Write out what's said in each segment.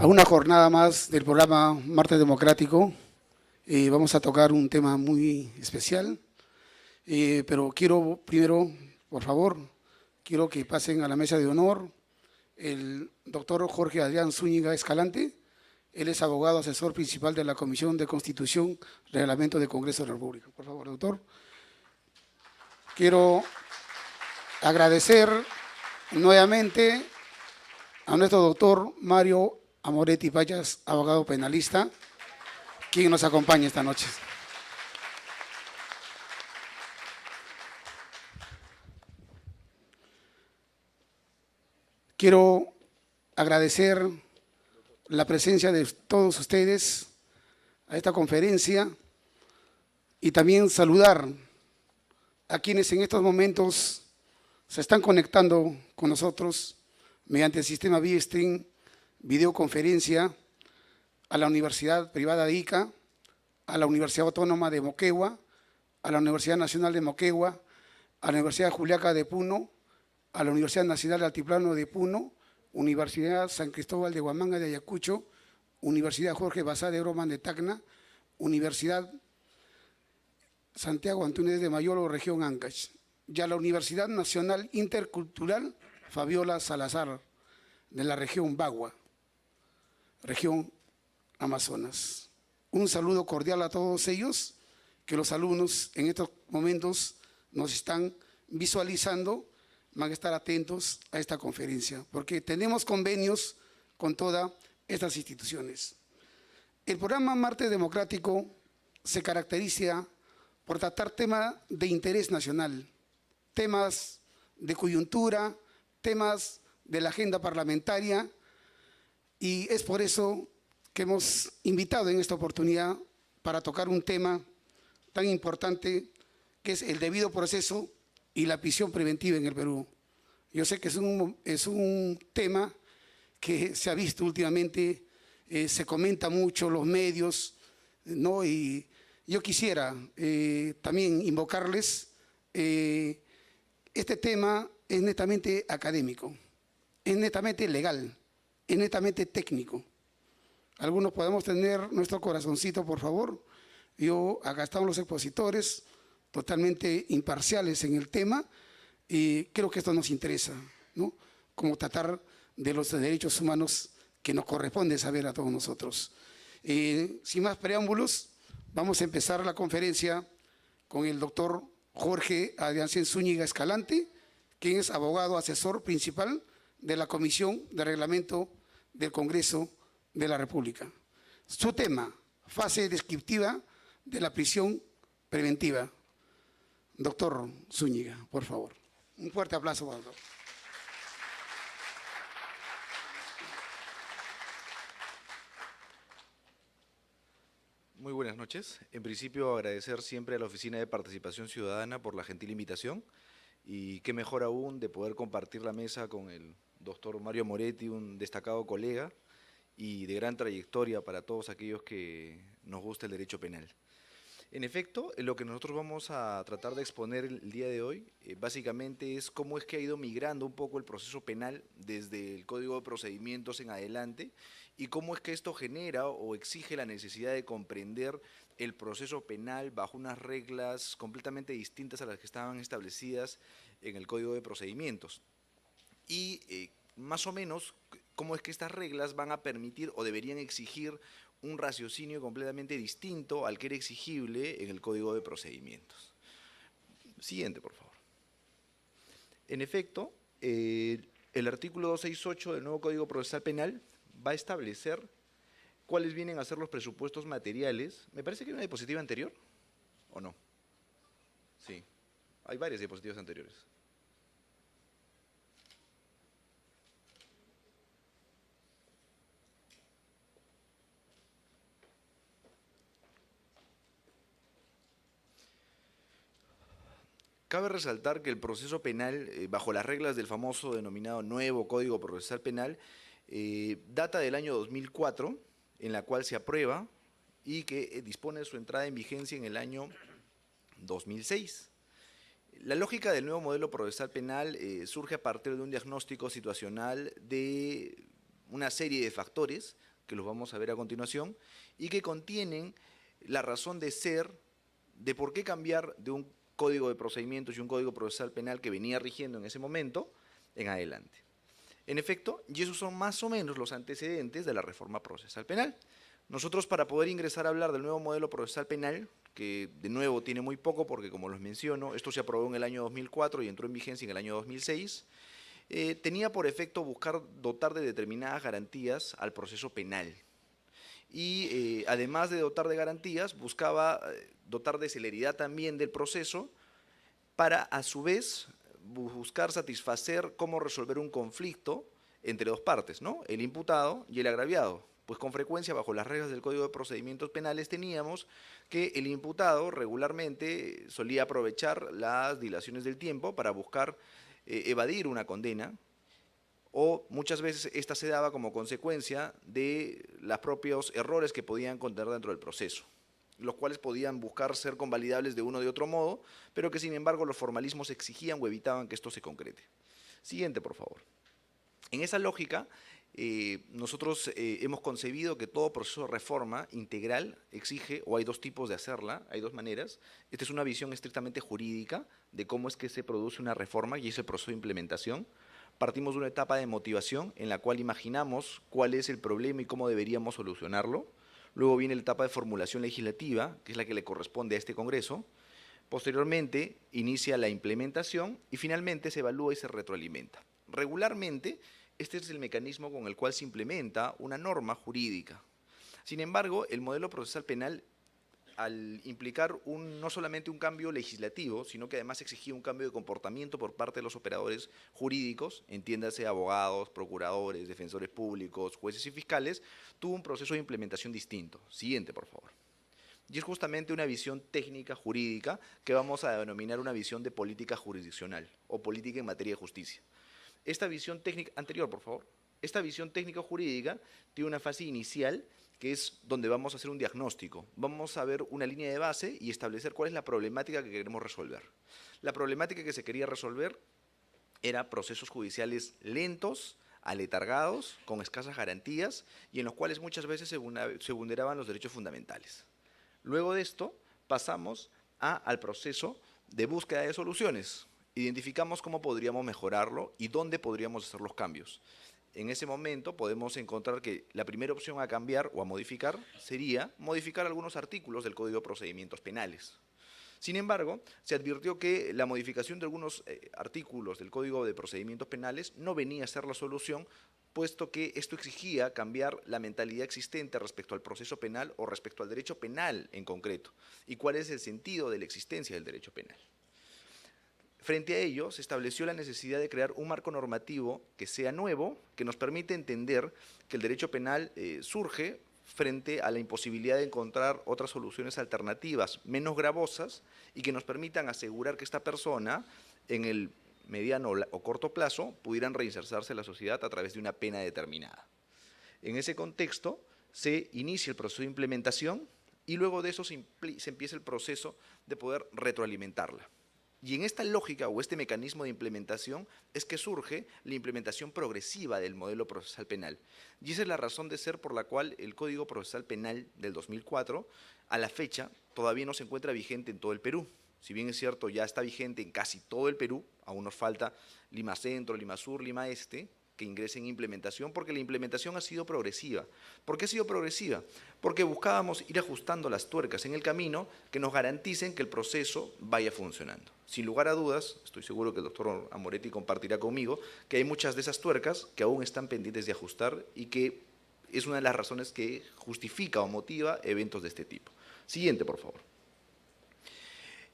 a una jornada más del programa Martes Democrático. Vamos a tocar un tema muy especial, pero quiero primero, por favor, quiero que pasen a la mesa de honor el doctor Jorge Adrián Zúñiga Escalante. Él es abogado asesor principal de la Comisión de Constitución, Reglamento del Congreso de la República. Por favor, doctor. Quiero agradecer nuevamente a nuestro doctor Mario Amoretti Payas, abogado penalista, quien nos acompaña esta noche. Quiero agradecer la presencia de todos ustedes a esta conferencia y también saludar a quienes en estos momentos se están conectando con nosotros mediante el sistema vía stream, videoconferencia, a la Universidad Privada de Ica, a la Universidad Autónoma de Moquegua, a la Universidad Nacional de Moquegua, a la Universidad Juliaca de Puno, a la Universidad Nacional del Altiplano de Puno, Universidad San Cristóbal de Huamanga de Ayacucho, Universidad Jorge Basadre de Roman de Tacna, Universidad Santiago Antúnez de Mayolo, región Ancash, y a la Universidad Nacional Intercultural Fabiola Salazar, de la región Bagua, región Amazonas. Un saludo cordial a todos ellos, que los alumnos en estos momentos nos están visualizando, van a estar atentos a esta conferencia, porque tenemos convenios con todas estas instituciones. El programa Martes Democrático se caracteriza por tratar temas de interés nacional, temas de coyuntura, temas de la agenda parlamentaria, y es por eso que hemos invitado en esta oportunidad para tocar un tema tan importante que es el debido proceso y la prisión preventiva en el Perú. Yo sé que es un tema que se ha visto últimamente, se comenta mucho en los medios, ¿no? Y yo quisiera también invocarles, este tema es netamente académico, es netamente legal, es netamente técnico. Algunos podemos tener nuestro corazoncito, por favor. Acá están los expositores totalmente imparciales en el tema, y creo que esto nos interesa, ¿no? Como tratar de los derechos humanos que nos corresponde saber a todos nosotros. Sin más preámbulos, vamos a empezar la conferencia con el doctor Jorge Adrián Zúñiga Escalante, quien es abogado asesor principal de la Comisión de Reglamento del Congreso de la República. Su tema, fase descriptiva de la prisión preventiva. Doctor Zúñiga, por favor. Un fuerte aplauso, doctor. Muy buenas noches. En principio, agradecer siempre a la Oficina de Participación Ciudadana por la gentil invitación, y qué mejor aún de poder compartir la mesa con el doctor Mario Moretti, un destacado colega y de gran trayectoria para todos aquellos que nos gusta el derecho penal. En efecto, lo que nosotros vamos a tratar de exponer el día de hoy, básicamente es cómo es que ha ido migrando un poco el proceso penal desde el Código de Procedimientos en adelante, y cómo es que esto genera o exige la necesidad de comprender el proceso penal bajo unas reglas completamente distintas a las que estaban establecidas en el Código de Procedimientos. Y más o menos cómo es que estas reglas van a permitir o deberían exigir un raciocinio completamente distinto al que era exigible en el Código de Procedimientos. Siguiente, por favor. En efecto, el artículo 268 del nuevo Código Procesal Penal va a establecer cuáles vienen a ser los presupuestos materiales. Me parece que hay una diapositiva anterior, ¿o no? Sí, hay varias diapositivas anteriores. Cabe resaltar que el proceso penal, bajo las reglas del famoso denominado nuevo Código Procesal Penal, data del año 2004, en la cual se aprueba y que dispone de su entrada en vigencia en el año 2006. La lógica del nuevo modelo procesal penal surge a partir de un diagnóstico situacional de una serie de factores que los vamos a ver a continuación, y que contienen la razón de ser de por qué cambiar de un código de procedimientos y un código procesal penal que venía rigiendo en ese momento en adelante. En efecto, y esos son más o menos los antecedentes de la reforma procesal penal. Nosotros, para poder ingresar a hablar del nuevo modelo procesal penal, que de nuevo tiene muy poco porque, como les menciono, esto se aprobó en el año 2004 y entró en vigencia en el año 2006, tenía por efecto buscar dotar de determinadas garantías al proceso penal. Y además de dotar de garantías, buscaba dotar de celeridad también del proceso para, a su vez, buscar satisfacer cómo resolver un conflicto entre dos partes, ¿no? El imputado y el agraviado. Pues con frecuencia, bajo las reglas del Código de Procedimientos Penales, teníamos que el imputado regularmente solía aprovechar las dilaciones del tiempo para buscar evadir una condena, o muchas veces esta se daba como consecuencia de los propios errores que podían contener dentro del proceso, los cuales podían buscar ser convalidables de uno o de otro modo, pero que sin embargo los formalismos exigían o evitaban que esto se concrete. Siguiente, por favor. En esa lógica, nosotros hemos concebido que todo proceso de reforma integral exige, o hay dos tipos de hacerla, hay dos maneras. Esta es una visión estrictamente jurídica de cómo es que se produce una reforma y es el proceso de implementación. Partimos de una etapa de motivación en la cual imaginamos cuál es el problema y cómo deberíamos solucionarlo. Luego viene la etapa de formulación legislativa, que es la que le corresponde a este Congreso. Posteriormente inicia la implementación y finalmente se evalúa y se retroalimenta. Regularmente, este es el mecanismo con el cual se implementa una norma jurídica. Sin embargo, el modelo procesal penal, al implicar no solamente un cambio legislativo, sino que además exigía un cambio de comportamiento por parte de los operadores jurídicos, entiéndase abogados, procuradores, defensores públicos, jueces y fiscales, tuvo un proceso de implementación distinto. Siguiente, por favor. Y es justamente una visión técnica jurídica que vamos a denominar una visión de política jurisdiccional o política en materia de justicia. Esta visión técnica, anterior por favor, esta visión técnico-jurídica tiene una fase inicial que es donde vamos a hacer un diagnóstico. Vamos a ver una línea de base y establecer cuál es la problemática que queremos resolver. La problemática que se quería resolver era procesos judiciales lentos, aletargados, con escasas garantías y en los cuales muchas veces se vulneraban los derechos fundamentales. Luego de esto pasamos al proceso de búsqueda de soluciones. Identificamos cómo podríamos mejorarlo y dónde podríamos hacer los cambios. En ese momento podemos encontrar que la primera opción a cambiar o a modificar sería modificar algunos artículos del Código de Procedimientos Penales. Sin embargo, se advirtió que la modificación de algunos artículos del Código de Procedimientos Penales no venía a ser la solución, puesto que esto exigía cambiar la mentalidad existente respecto al proceso penal o respecto al derecho penal en concreto, y cuál es el sentido de la existencia del derecho penal. Frente a ello, se estableció la necesidad de crear un marco normativo que sea nuevo, que nos permite entender que el derecho penal surge frente a la imposibilidad de encontrar otras soluciones alternativas menos gravosas y que nos permitan asegurar que esta persona en el mediano o corto plazo pudieran reinsertarse en la sociedad a través de una pena determinada. En ese contexto se inicia el proceso de implementación y luego de eso se empieza el proceso de poder retroalimentarla. Y en esta lógica o este mecanismo de implementación es que surge la implementación progresiva del modelo procesal penal. Y esa es la razón de ser por la cual el Código Procesal Penal del 2004, a la fecha, todavía no se encuentra vigente en todo el Perú. Si bien es cierto, ya está vigente en casi todo el Perú, aún nos falta Lima Centro, Lima Sur, Lima Este, que ingrese en implementación, porque la implementación ha sido progresiva. ¿Por qué ha sido progresiva? Porque buscábamos ir ajustando las tuercas en el camino que nos garanticen que el proceso vaya funcionando. Sin lugar a dudas, estoy seguro que el doctor Amoretti compartirá conmigo, que hay muchas de esas tuercas que aún están pendientes de ajustar y que es una de las razones que justifica o motiva eventos de este tipo. Siguiente, por favor.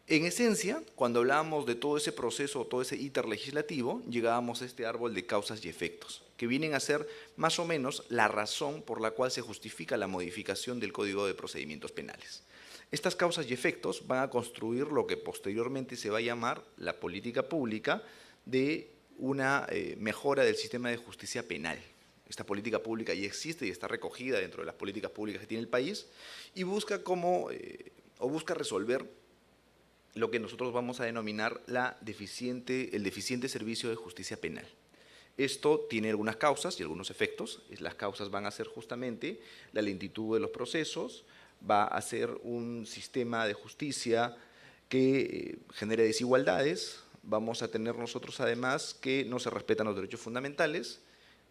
En esencia, cuando hablábamos de todo ese proceso, todo ese íter legislativo, llegábamos a este árbol de causas y efectos, que vienen a ser más o menos la razón por la cual se justifica la modificación del Código de Procedimientos Penales. Estas causas y efectos van a construir lo que posteriormente se va a llamar la política pública de una mejora del sistema de justicia penal. Esta política pública ya existe y está recogida dentro de las políticas públicas que tiene el país y busca busca resolver lo que nosotros vamos a denominar el deficiente servicio de justicia penal. Esto tiene algunas causas y algunos efectos. Las causas van a ser justamente la lentitud de los procesos, va a ser un sistema de justicia que genere desigualdades, vamos a tener nosotros además que no se respetan los derechos fundamentales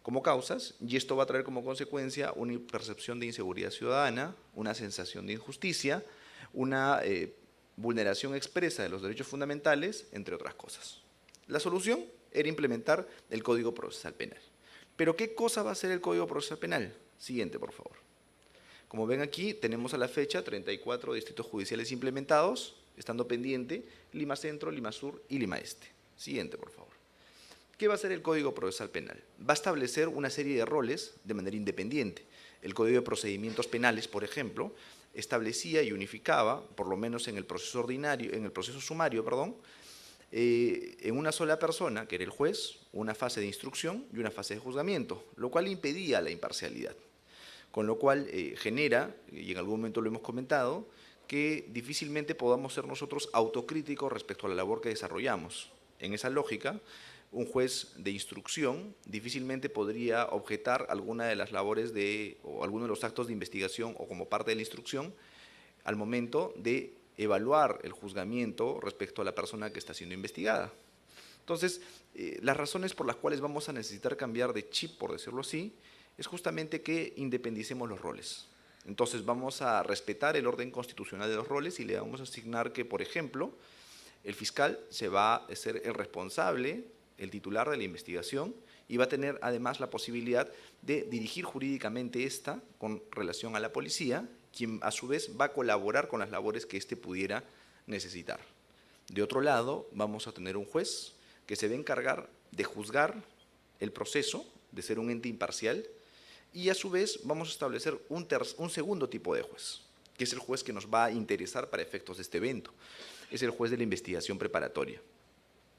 como causas, y esto va a traer como consecuencia una percepción de inseguridad ciudadana, una sensación de injusticia, una vulneración expresa de los derechos fundamentales, entre otras cosas. La solución era implementar el Código Procesal Penal. ¿Pero qué cosa va a ser el Código Procesal Penal? Siguiente, por favor. Como ven aquí, tenemos a la fecha 34 distritos judiciales implementados, estando pendiente Lima Centro, Lima Sur y Lima Este. Siguiente, por favor. ¿Qué va a hacer el Código Procesal Penal? Va a establecer una serie de roles de manera independiente. El Código de Procedimientos Penales, por ejemplo, establecía y unificaba, por lo menos en el proceso ordinario, en el proceso sumario, perdón, en una sola persona, que era el juez, una fase de instrucción y una fase de juzgamiento, lo cual impedía la imparcialidad. Con lo cual genera, y en algún momento lo hemos comentado, que difícilmente podamos ser nosotros autocríticos respecto a la labor que desarrollamos. En esa lógica, un juez de instrucción difícilmente podría objetar alguna de las labores o alguno de los actos de investigación o como parte de la instrucción al momento de evaluar el juzgamiento respecto a la persona que está siendo investigada. Entonces, las razones por las cuales vamos a necesitar cambiar de chip, por decirlo así, es justamente que independicemos los roles. Entonces, vamos a respetar el orden constitucional de los roles y le vamos a asignar que, por ejemplo, el fiscal se va a ser el responsable, el titular de la investigación, y va a tener además la posibilidad de dirigir jurídicamente esta con relación a la policía, quien a su vez va a colaborar con las labores que éste pudiera necesitar. De otro lado, vamos a tener un juez que se va a encargar de juzgar el proceso, de ser un ente imparcial, y a su vez vamos a establecer un segundo tipo de juez, que es el juez que nos va a interesar para efectos de este evento. Es el juez de la investigación preparatoria.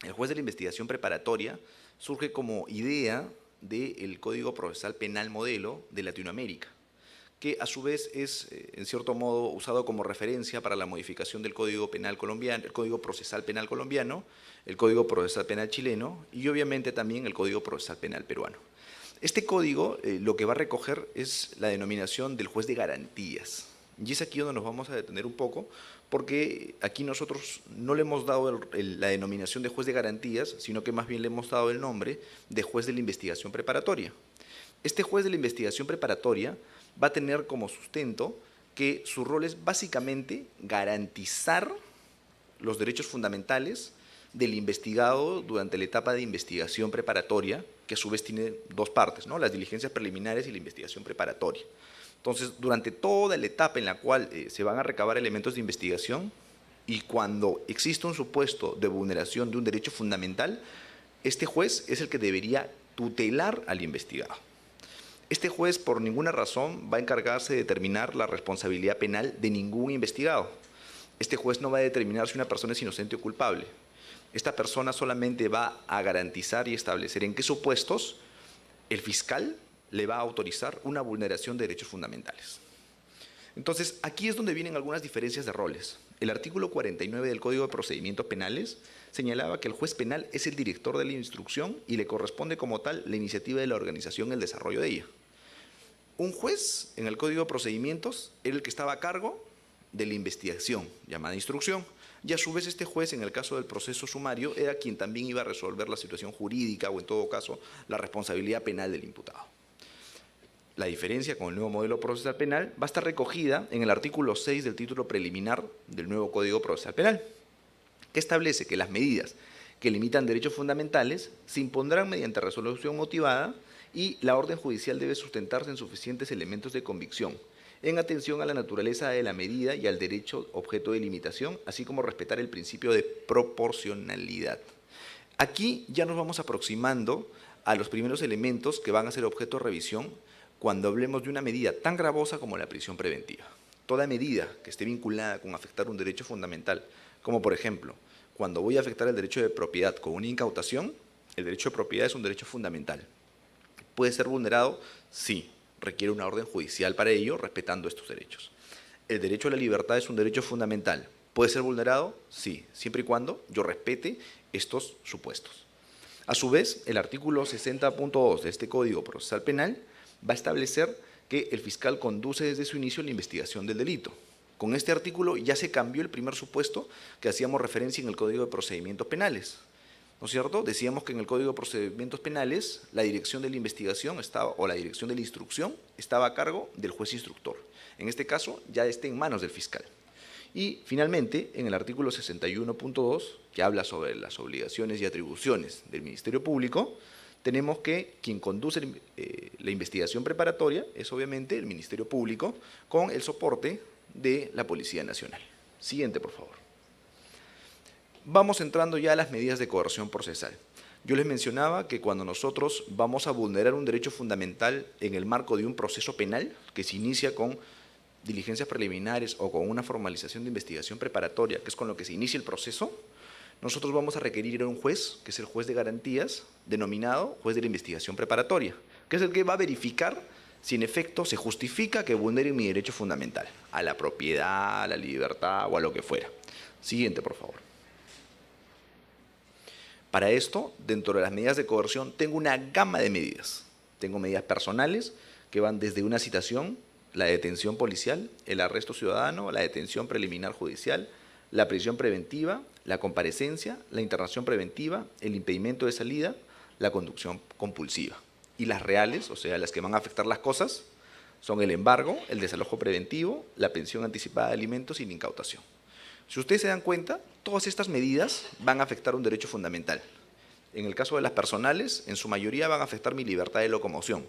El juez de la investigación preparatoria surge como idea del Código Procesal Penal Modelo de Latinoamérica, que a su vez es, en cierto modo, usado como referencia para la modificación del Código Penal colombiano, el Código Procesal Penal colombiano, el Código Procesal Penal chileno y obviamente también el Código Procesal Penal peruano. Este código lo que va a recoger es la denominación del juez de garantías. Y es aquí donde nos vamos a detener un poco, porque aquí nosotros no le hemos dado la denominación de juez de garantías, sino que más bien le hemos dado el nombre de juez de la investigación preparatoria. Este juez de la investigación preparatoria va a tener como sustento que su rol es básicamente garantizar los derechos fundamentales del investigado durante la etapa de investigación preparatoria, que a su vez tiene dos partes, ¿no? Las diligencias preliminares y la investigación preparatoria. Entonces, durante toda la etapa en la cual se van a recabar elementos de investigación y cuando existe un supuesto de vulneración de un derecho fundamental, este juez es el que debería tutelar al investigado. Este juez, por ninguna razón, va a encargarse de determinar la responsabilidad penal de ningún investigado. Este juez no va a determinar si una persona es inocente o culpable. Esta persona solamente va a garantizar y establecer en qué supuestos el fiscal le va a autorizar una vulneración de derechos fundamentales. Entonces, aquí es donde vienen algunas diferencias de roles. El artículo 49 del Código de Procedimientos Penales señalaba que el juez penal es el director de la instrucción y le corresponde como tal la iniciativa de la organización y el desarrollo de ella. Un juez en el Código de Procedimientos era el que estaba a cargo de la investigación, llamada instrucción, y a su vez este juez, en el caso del proceso sumario, era quien también iba a resolver la situación jurídica o en todo caso la responsabilidad penal del imputado. La diferencia con el nuevo modelo procesal penal va a estar recogida en el artículo 6 del título preliminar del nuevo Código Procesal Penal, que establece que las medidas que limitan derechos fundamentales se impondrán mediante resolución motivada y la orden judicial debe sustentarse en suficientes elementos de convicción, en atención a la naturaleza de la medida y al derecho objeto de limitación, así como respetar el principio de proporcionalidad. Aquí ya nos vamos aproximando a los primeros elementos que van a ser objeto de revisión cuando hablemos de una medida tan gravosa como la prisión preventiva. Toda medida que esté vinculada con afectar un derecho fundamental, como por ejemplo, cuando voy a afectar el derecho de propiedad con una incautación, el derecho de propiedad es un derecho fundamental. ¿Puede ser vulnerado? Sí. Requiere una orden judicial para ello, respetando estos derechos. El derecho a la libertad es un derecho fundamental. ¿Puede ser vulnerado? Sí, siempre y cuando yo respete estos supuestos. A su vez, el artículo 60.2 de este Código Procesal Penal va a establecer que el fiscal conduce desde su inicio la investigación del delito. Con este artículo ya se cambió el primer supuesto que hacíamos referencia en el Código de Procedimientos Penales, ¿no es cierto? Decíamos que en el Código de Procedimientos Penales la dirección de la investigación o la dirección de la instrucción estaba a cargo del juez instructor. En este caso ya está en manos del fiscal. Y finalmente, en el artículo 61.2, que habla sobre las obligaciones y atribuciones del Ministerio Público, tenemos que quien conduce la investigación preparatoria es obviamente el Ministerio Público con el soporte de la Policía Nacional. Siguiente, por favor. Vamos entrando ya a las medidas de coerción procesal. Yo les mencionaba que cuando nosotros vamos a vulnerar un derecho fundamental en el marco de un proceso penal, que se inicia con diligencias preliminares o con una formalización de investigación preparatoria, que es con lo que se inicia el proceso, nosotros vamos a requerir a un juez, que es el juez de garantías, denominado juez de la investigación preparatoria, que es el que va a verificar si en efecto se justifica que vulnere mi derecho fundamental, a la propiedad, a la libertad o a lo que fuera. Siguiente, por favor. Para esto, dentro de las medidas de coerción, tengo una gama de medidas. Tengo medidas personales que van desde una citación, la detención policial, el arresto ciudadano, la detención preliminar judicial, la prisión preventiva, la comparecencia, la internación preventiva, el impedimento de salida, la conducción compulsiva. Y las reales, o sea, las que van a afectar las cosas, son el embargo, el desalojo preventivo, la pensión anticipada de alimentos y la incautación. Si ustedes se dan cuenta, todas estas medidas van a afectar un derecho fundamental. En el caso de las personales, en su mayoría van a afectar mi libertad de locomoción,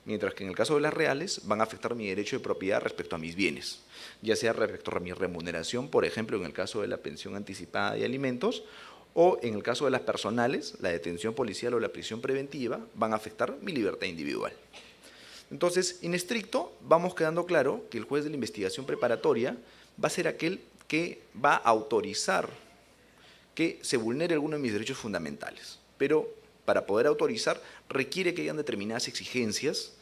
mientras que en el caso de las reales van a afectar mi derecho de propiedad respecto a mis bienes, ya sea respecto a mi remuneración, por ejemplo, en el caso de la pensión anticipada de alimentos, o en el caso de las personales, la detención policial o la prisión preventiva van a afectar mi libertad individual. Entonces, en estricto, vamos quedando claro que el juez de la investigación preparatoria va a ser aquel que va a autorizar que se vulnere alguno de mis derechos fundamentales. Pero para poder autorizar requiere que hayan determinadas exigencias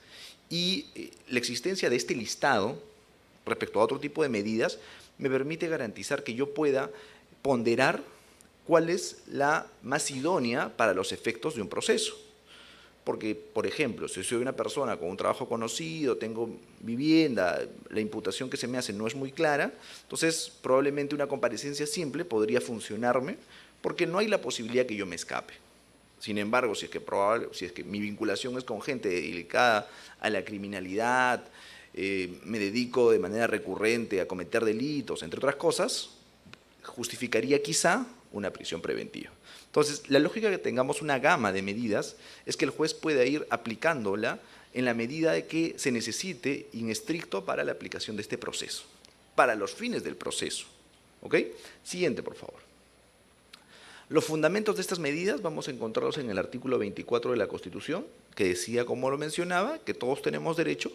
y la existencia de este listado respecto a otro tipo de medidas me permite garantizar que yo pueda ponderar cuál es la más idónea para los efectos de un proceso. Porque, por ejemplo, si soy una persona con un trabajo conocido, tengo vivienda, la imputación que se me hace no es muy clara, entonces probablemente una comparecencia simple podría funcionarme porque no hay la posibilidad que yo me escape. Sin embargo, si es que mi vinculación es con gente dedicada a la criminalidad, me dedico de manera recurrente a cometer delitos, entre otras cosas, justificaría quizá una prisión preventiva. Entonces, la lógica de que tengamos una gama de medidas es que el juez pueda ir aplicándola en la medida de que se necesite in estricto para la aplicación de este proceso, para los fines del proceso. ¿Ok? Siguiente, por favor. Los fundamentos de estas medidas vamos a encontrarlos en el artículo 24 de la Constitución, que decía, como lo mencionaba, que todos tenemos derecho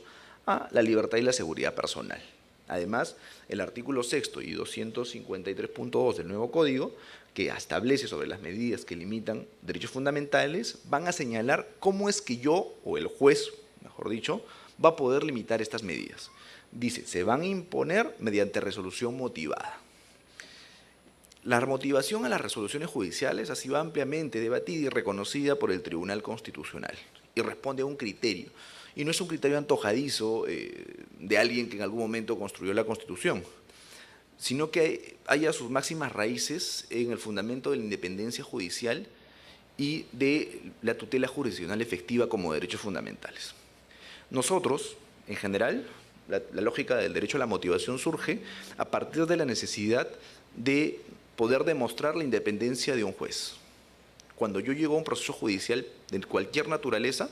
a la libertad y la seguridad personal. Además, el artículo 6º y 253.2 del nuevo Código, que establece sobre las medidas que limitan derechos fundamentales, van a señalar cómo es que yo, o el juez, mejor dicho, va a poder limitar estas medidas. Dice, se van a imponer mediante resolución motivada. La motivación a las resoluciones judiciales ha sido ampliamente debatida y reconocida por el Tribunal Constitucional y responde a un criterio. Y no es un criterio antojadizo de alguien que en algún momento construyó la Constitución, sino que haya sus máximas raíces en el fundamento de la independencia judicial y de la tutela jurisdiccional efectiva como derechos fundamentales. Nosotros, en general, la lógica del derecho a la motivación surge a partir de la necesidad de poder demostrar la independencia de un juez. Cuando yo llego a un proceso judicial de cualquier naturaleza,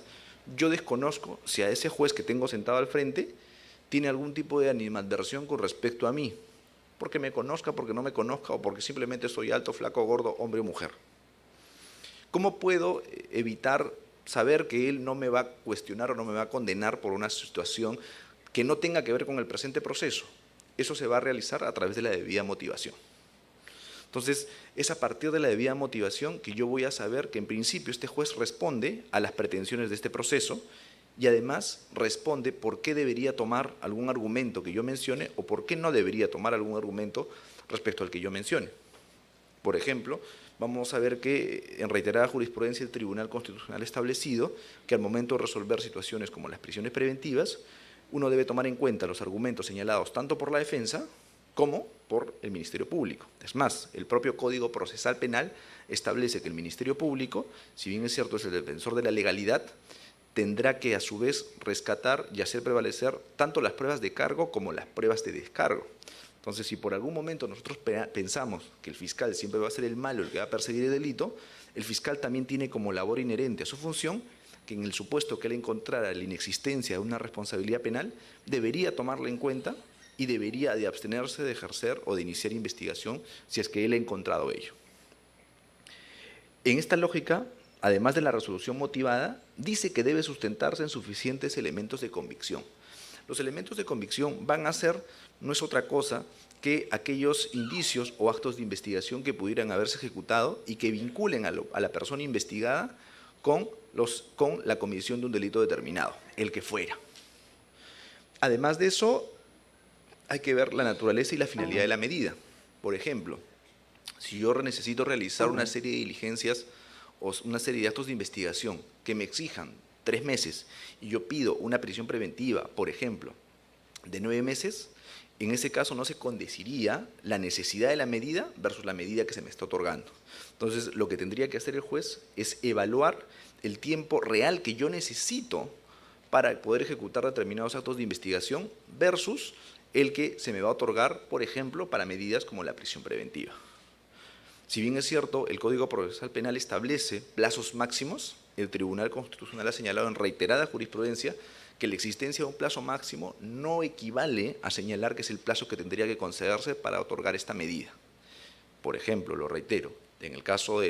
yo desconozco si a ese juez que tengo sentado al frente tiene algún tipo de animadversión con respecto a mí, porque me conozca, porque no me conozca, o porque simplemente soy alto, flaco, gordo, hombre o mujer. ¿Cómo puedo evitar saber que él no me va a cuestionar o no me va a condenar por una situación que no tenga que ver con el presente proceso? Eso se va a realizar a través de la debida motivación. Entonces, es a partir de la debida motivación que yo voy a saber que en principio este juez responde a las pretensiones de este proceso y además responde por qué debería tomar algún argumento que yo mencione o por qué no debería tomar algún argumento respecto al que yo mencione. Por ejemplo, vamos a ver que en reiterada jurisprudencia el Tribunal Constitucional ha establecido que al momento de resolver situaciones como las prisiones preventivas, uno debe tomar en cuenta los argumentos señalados tanto por la defensa como por el Ministerio Público. Es más, el propio Código Procesal Penal establece que el Ministerio Público, si bien es cierto es el defensor de la legalidad, tendrá que a su vez rescatar y hacer prevalecer tanto las pruebas de cargo como las pruebas de descargo. Entonces, si por algún momento nosotros pensamos que el fiscal siempre va a ser el malo, el que va a perseguir el delito, el fiscal también tiene como labor inherente a su función que en el supuesto que él encontrara la inexistencia de una responsabilidad penal, debería tomarla en cuenta y debería de abstenerse de ejercer o de iniciar investigación si es que él ha encontrado ello. En esta lógica, además de la resolución motivada, dice que debe sustentarse en suficientes elementos de convicción. Los elementos de convicción van a ser, no es otra cosa que aquellos indicios o actos de investigación que pudieran haberse ejecutado y que vinculen a la persona investigada con la comisión de un delito determinado, el que fuera. Además de eso, hay que ver la naturaleza y la finalidad de la medida. Por ejemplo, si yo necesito realizar una serie de diligencias o una serie de actos de investigación que me exijan 3 meses y yo pido una prisión preventiva, por ejemplo, de 9 meses, en ese caso no se condeciría la necesidad de la medida versus la medida que se me está otorgando. Entonces, lo que tendría que hacer el juez es evaluar el tiempo real que yo necesito para poder ejecutar determinados actos de investigación versus el que se me va a otorgar, por ejemplo, para medidas como la prisión preventiva. Si bien es cierto, el Código Procesal Penal establece plazos máximos, el Tribunal Constitucional ha señalado en reiterada jurisprudencia que la existencia de un plazo máximo no equivale a señalar que es el plazo que tendría que concederse para otorgar esta medida. Por ejemplo, lo reitero, en el caso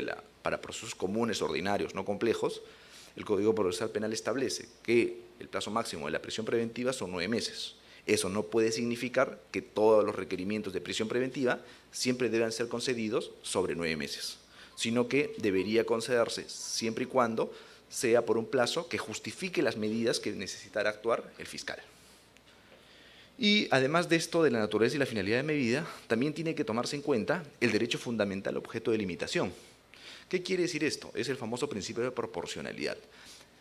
para procesos comunes, ordinarios, no complejos, el Código Procesal Penal establece que el plazo máximo de la prisión preventiva son 9 meses. Eso no puede significar que todos los requerimientos de prisión preventiva siempre deban ser concedidos sobre 9 meses, sino que debería concederse siempre y cuando sea por un plazo que justifique las medidas que necesitará actuar el fiscal. Y además de esto, de la naturaleza y la finalidad de medida, también tiene que tomarse en cuenta el derecho fundamental objeto de limitación. ¿Qué quiere decir esto? Es el famoso principio de proporcionalidad.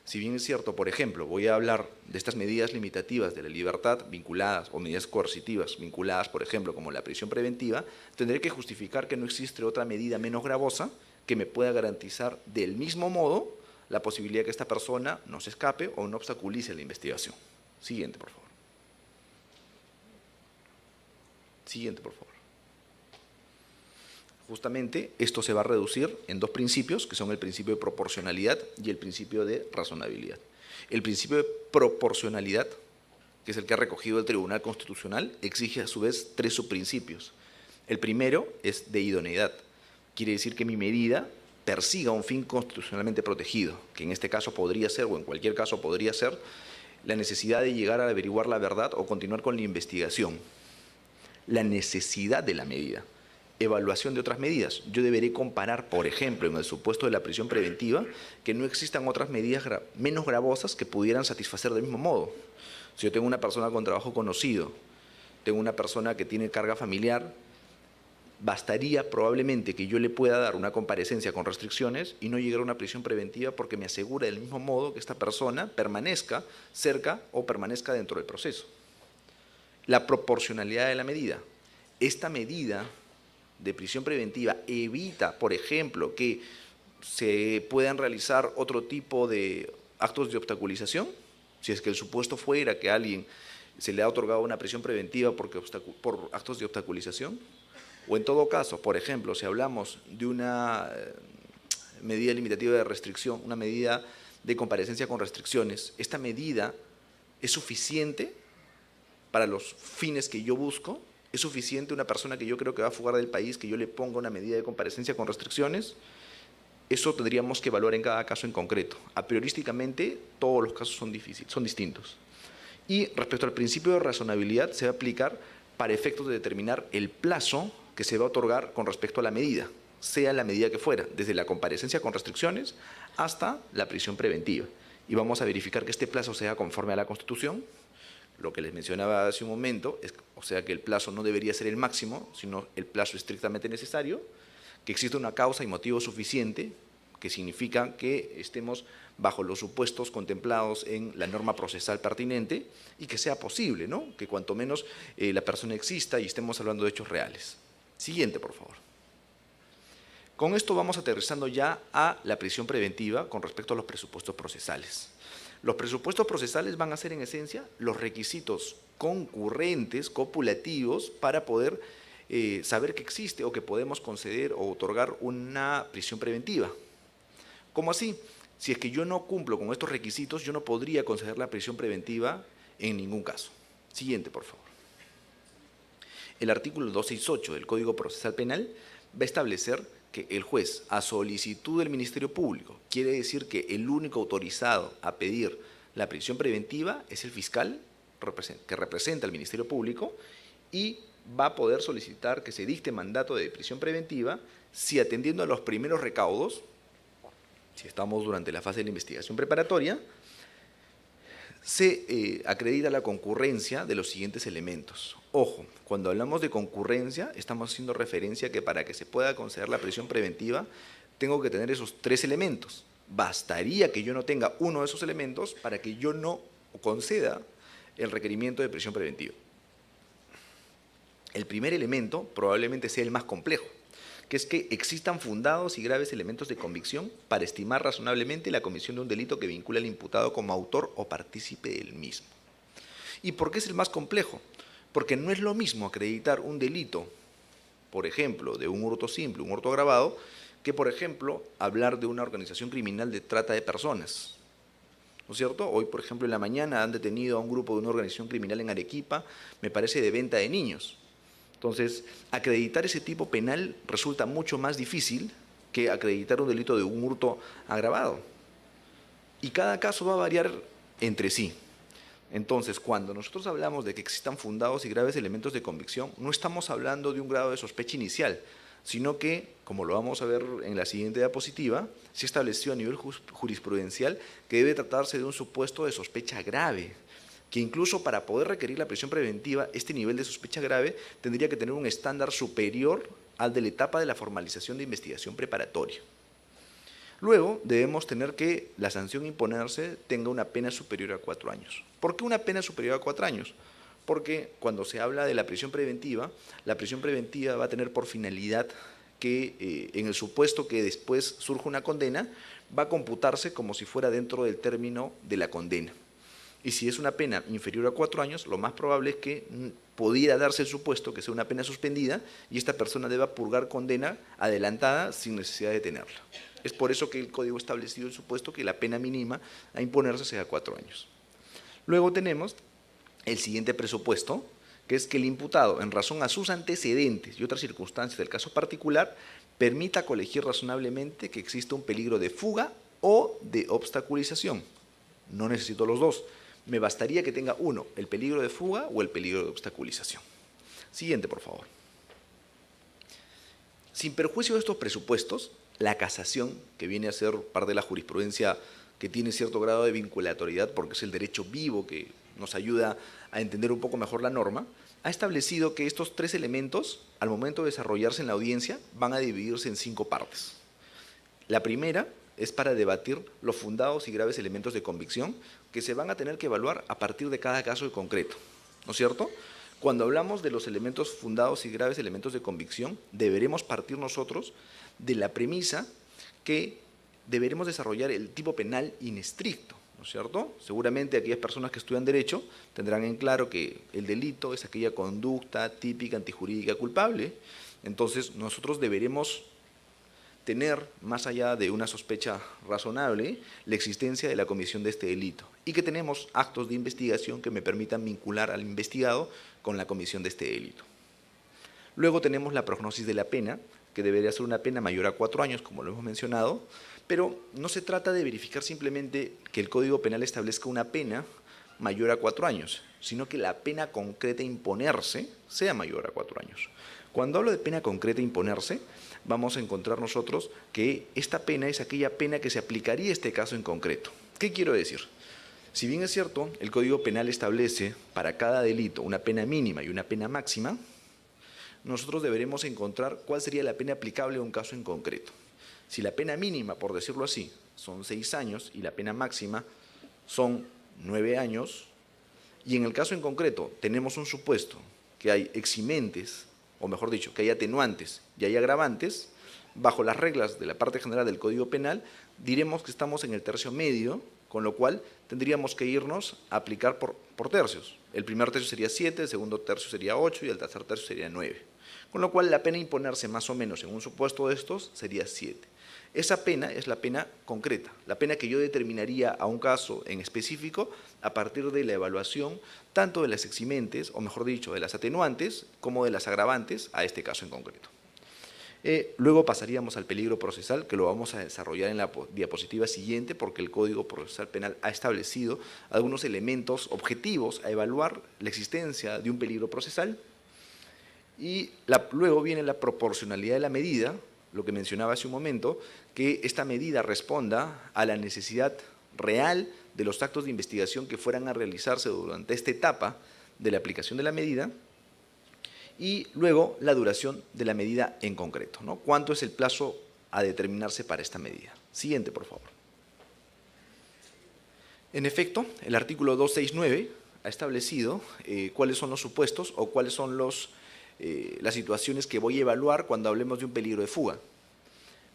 Si bien es cierto, por ejemplo, voy a hablar de estas medidas limitativas de la libertad vinculadas o medidas coercitivas vinculadas, por ejemplo, como la prisión preventiva, tendré que justificar que no existe otra medida menos gravosa que me pueda garantizar del mismo modo la posibilidad de que esta persona no se escape o no obstaculice la investigación. Siguiente, por favor. Siguiente, por favor. Justamente esto se va a reducir en 2 principios, que son el principio de proporcionalidad y el principio de razonabilidad. El principio de proporcionalidad, que es el que ha recogido el Tribunal Constitucional, exige a su vez 3 subprincipios. El primero es de idoneidad. Quiere decir que mi medida persiga un fin constitucionalmente protegido, que en este caso podría ser, o en cualquier caso podría ser, la necesidad de llegar a averiguar la verdad o continuar con la investigación. La necesidad de la medida. Evaluación de otras medidas. Yo deberé comparar, por ejemplo, en el supuesto de la prisión preventiva, que no existan otras medidas menos gravosas que pudieran satisfacer del mismo modo. Si yo tengo una persona con trabajo conocido, tengo una persona que tiene carga familiar, bastaría probablemente que yo le pueda dar una comparecencia con restricciones y no llegar a una prisión preventiva porque me asegura del mismo modo que esta persona permanezca cerca o permanezca dentro del proceso. La proporcionalidad de la medida. Esta medida de prisión preventiva evita, por ejemplo, que se puedan realizar otro tipo de actos de obstaculización, si es que el supuesto fuera que a alguien se le ha otorgado una prisión preventiva por actos de obstaculización, o en todo caso, por ejemplo, si hablamos de una medida limitativa de restricción, una medida de comparecencia con restricciones, esta medida es suficiente para los fines que yo busco. ¿Es suficiente una persona que yo creo que va a fugar del país, que yo le ponga una medida de comparecencia con restricciones? Eso tendríamos que evaluar en cada caso en concreto. A priorísticamente, todos los casos son distintos. Y respecto al principio de razonabilidad, se va a aplicar para efectos de determinar el plazo que se va a otorgar con respecto a la medida, sea la medida que fuera, desde la comparecencia con restricciones hasta la prisión preventiva. Y vamos a verificar que este plazo sea conforme a la Constitución. Lo que les mencionaba hace un momento, o sea que el plazo no debería ser el máximo, sino el plazo estrictamente necesario, que exista una causa y motivo suficiente, que significa que estemos bajo los supuestos contemplados en la norma procesal pertinente y que sea posible, ¿no? Que cuanto menos la persona exista y estemos hablando de hechos reales. Siguiente, por favor. Con esto vamos aterrizando ya a la prisión preventiva con respecto a los presupuestos procesales. Los presupuestos procesales van a ser en esencia los requisitos concurrentes, copulativos, para poder saber que existe o que podemos conceder o otorgar una prisión preventiva. ¿Cómo así? Si es que yo no cumplo con estos requisitos, yo no podría conceder la prisión preventiva en ningún caso. Siguiente, por favor. El artículo 268 del Código Procesal Penal va a establecer que el juez, a solicitud del Ministerio Público, quiere decir que el único autorizado a pedir la prisión preventiva es el fiscal que representa al Ministerio Público y va a poder solicitar que se dicte mandato de prisión preventiva si, atendiendo a los primeros recaudos, si estamos durante la fase de la investigación preparatoria, se acredita la concurrencia de los siguientes elementos. Ojo, cuando hablamos de concurrencia, estamos haciendo referencia a que para que se pueda conceder la prisión preventiva, tengo que tener esos 3 elementos. Bastaría que yo no tenga uno de esos elementos para que yo no conceda el requerimiento de prisión preventiva. El primer elemento probablemente sea el más complejo, que es que existan fundados y graves elementos de convicción para estimar razonablemente la comisión de un delito que vincula al imputado como autor o partícipe del mismo. ¿Y por qué es el más complejo? Porque no es lo mismo acreditar un delito, por ejemplo, de un hurto simple, un hurto agravado, que, por ejemplo, hablar de una organización criminal de trata de personas. ¿No es cierto? Hoy, por ejemplo, en la mañana han detenido a un grupo de una organización criminal en Arequipa, me parece, de venta de niños. Entonces, acreditar ese tipo penal resulta mucho más difícil que acreditar un delito de un hurto agravado. Y cada caso va a variar entre sí. Entonces, cuando nosotros hablamos de que existan fundados y graves elementos de convicción, no estamos hablando de un grado de sospecha inicial, sino que, como lo vamos a ver en la siguiente diapositiva, se estableció a nivel jurisprudencial que debe tratarse de un supuesto de sospecha grave, que incluso para poder requerir la prisión preventiva, este nivel de sospecha grave tendría que tener un estándar superior al de la etapa de la formalización de investigación preparatoria. Luego, debemos tener que la sanción a imponerse tenga una pena superior a 4 años. ¿Por qué una pena superior a 4 años? Porque cuando se habla de la prisión preventiva va a tener por finalidad que en el supuesto que después surja una condena, va a computarse como si fuera dentro del término de la condena. Y si es una pena inferior a 4 años, lo más probable es que pudiera darse el supuesto que sea una pena suspendida y esta persona deba purgar condena adelantada sin necesidad de tenerla. Es por eso que el Código ha establecido el supuesto que la pena mínima a imponerse sea 4 años. Luego tenemos el siguiente presupuesto, que es que el imputado, en razón a sus antecedentes y otras circunstancias del caso particular, permita colegir razonablemente que existe un peligro de fuga o de obstaculización. No necesito los dos. Me bastaría que tenga uno, el peligro de fuga o el peligro de obstaculización. Siguiente, por favor. Sin perjuicio de estos presupuestos, la casación, que viene a ser parte de la jurisprudencia que tiene cierto grado de vinculatoriedad porque es el derecho vivo que nos ayuda a entender un poco mejor la norma, ha establecido que estos 3 elementos, al momento de desarrollarse en la audiencia, van a dividirse en 5 partes. La primera es para debatir los fundados y graves elementos de convicción que se van a tener que evaluar a partir de cada caso en concreto, ¿no es cierto? Cuando hablamos de los elementos fundados y graves elementos de convicción, deberemos partir nosotros de la premisa que deberemos desarrollar el tipo penal inestricto, ¿no es cierto? Seguramente aquellas personas que estudian Derecho tendrán en claro que el delito es aquella conducta típica, antijurídica, culpable. Entonces, nosotros deberemos tener, más allá de una sospecha razonable, la existencia de la comisión de este delito y que tenemos actos de investigación que me permitan vincular al investigado con la comisión de este delito. Luego tenemos la prognosis de la pena, que debería ser una pena mayor a 4 años, como lo hemos mencionado, pero no se trata de verificar simplemente que el Código Penal establezca una pena mayor a 4 años, sino que la pena concreta a imponerse sea mayor a 4 años. Cuando hablo de pena concreta a imponerse, vamos a encontrar nosotros que esta pena es aquella pena que se aplicaría a este caso en concreto. ¿Qué quiero decir? Si bien es cierto, el Código Penal establece para cada delito una pena mínima y una pena máxima, nosotros deberemos encontrar cuál sería la pena aplicable a un caso en concreto. Si la pena mínima, por decirlo así, son 6 años y la pena máxima son 9 años, y en el caso en concreto tenemos un supuesto que hay eximentes, o mejor dicho, que hay atenuantes y hay agravantes, bajo las reglas de la parte general del Código Penal, diremos que estamos en el tercio medio, con lo cual tendríamos que irnos a aplicar por tercios. El primer tercio sería 7, el segundo tercio sería 8 y el tercer tercio sería 9. Con lo cual la pena a imponerse más o menos en un supuesto de estos sería 7. Esa pena es la pena concreta, la pena que yo determinaría a un caso en específico a partir de la evaluación tanto de las eximentes, o mejor dicho, de las atenuantes, como de las agravantes a este caso en concreto. Luego pasaríamos al peligro procesal, que lo vamos a desarrollar en la diapositiva siguiente, porque el Código Procesal Penal ha establecido algunos elementos objetivos a evaluar la existencia de un peligro procesal. Y luego viene la proporcionalidad de la medida, lo que mencionaba hace un momento, que esta medida responda a la necesidad real de los actos de investigación que fueran a realizarse durante esta etapa de la aplicación de la medida, y luego la duración de la medida en concreto, ¿no? ¿Cuánto es el plazo a determinarse para esta medida? Siguiente, por favor. En efecto, el artículo 269 ha establecido cuáles son los supuestos o cuáles son las situaciones que voy a evaluar cuando hablemos de un peligro de fuga.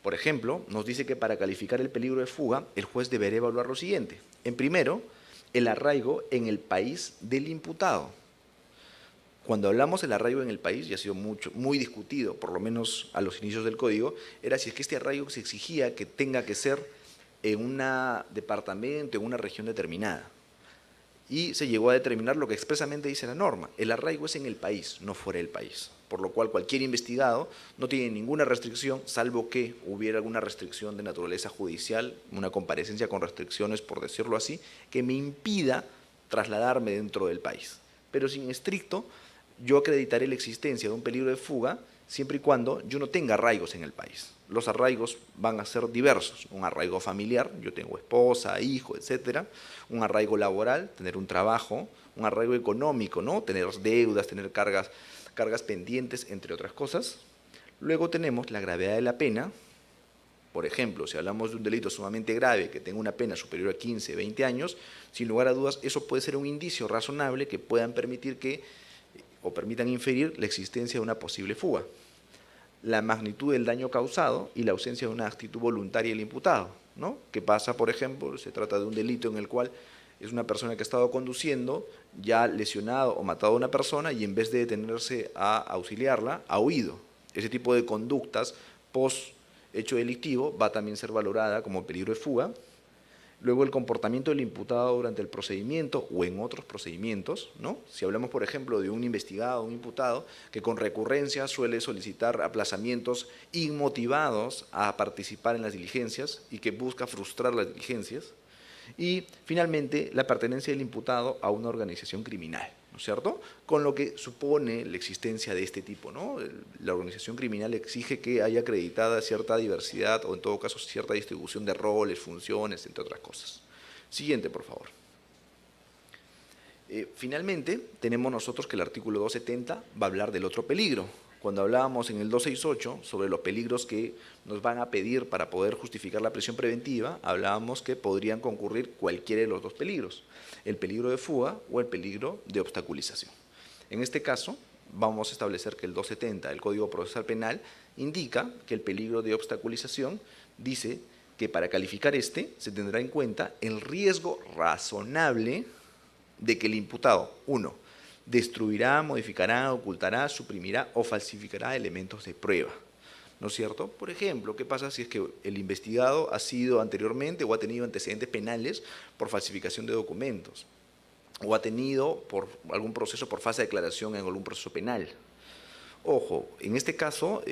Por ejemplo, nos dice que para calificar el peligro de fuga, el juez deberá evaluar lo siguiente. En primero, el arraigo en el país del imputado. Cuando hablamos del arraigo en el país, y ha sido muy discutido, por lo menos a los inicios del Código, era si es que este arraigo se exigía que tenga que ser en un departamento, en una región determinada. Y se llegó a determinar lo que expresamente dice la norma: el arraigo es en el país, no fuera del país. Por lo cual cualquier investigado no tiene ninguna restricción, salvo que hubiera alguna restricción de naturaleza judicial, una comparecencia con restricciones, por decirlo así, que me impida trasladarme dentro del país. Pero sin estricto, yo acreditaré la existencia de un peligro de fuga siempre y cuando yo no tenga arraigos en el país. Los arraigos van a ser diversos: un arraigo familiar, yo tengo esposa, hijo, etcétera; un arraigo laboral, tener un trabajo; un arraigo económico, ¿no? Tener deudas, tener cargas pendientes, entre otras cosas. Luego tenemos la gravedad de la pena. Por ejemplo, si hablamos de un delito sumamente grave que tenga una pena superior a 15, 20 años, sin lugar a dudas, eso puede ser un indicio razonable que puedan permitir o permitan inferir la existencia de una posible fuga. La magnitud del daño causado y la ausencia de una actitud voluntaria del imputado, ¿no? ¿Qué pasa, por ejemplo? Se trata de un delito en el cual es una persona que ha estado conduciendo, ya lesionado o matado a una persona, y en vez de detenerse a auxiliarla, ha huido. Ese tipo de conductas post hecho delictivo va a también ser valorada como peligro de fuga. Luego, el comportamiento del imputado durante el procedimiento o en otros procedimientos, ¿no? Si hablamos, por ejemplo, de un investigado, un imputado, que con recurrencia suele solicitar aplazamientos inmotivados a participar en las diligencias y que busca frustrar las diligencias. Y, finalmente, la pertenencia del imputado a una organización criminal, ¿no es cierto? Con lo que supone la existencia de este tipo, ¿no? La organización criminal exige que haya acreditada cierta diversidad o, en todo caso, cierta distribución de roles, funciones, entre otras cosas. Siguiente, por favor. Finalmente, tenemos nosotros que el artículo 270 va a hablar del otro peligro. Cuando hablábamos en el 268 sobre los peligros que nos van a pedir para poder justificar la prisión preventiva, hablábamos que podrían concurrir cualquiera de los dos peligros: el peligro de fuga o el peligro de obstaculización. En este caso, vamos a establecer que el 270 del Código Procesal Penal indica que el peligro de obstaculización dice que para calificar se tendrá en cuenta el riesgo razonable de que el imputado, 1, destruirá, modificará, ocultará, suprimirá o falsificará elementos de prueba, ¿no es cierto? Por ejemplo, ¿qué pasa si es que el investigado ha sido anteriormente o ha tenido antecedentes penales por falsificación de documentos, o ha tenido algún proceso por falsa declaración en algún proceso penal? Ojo, en este caso,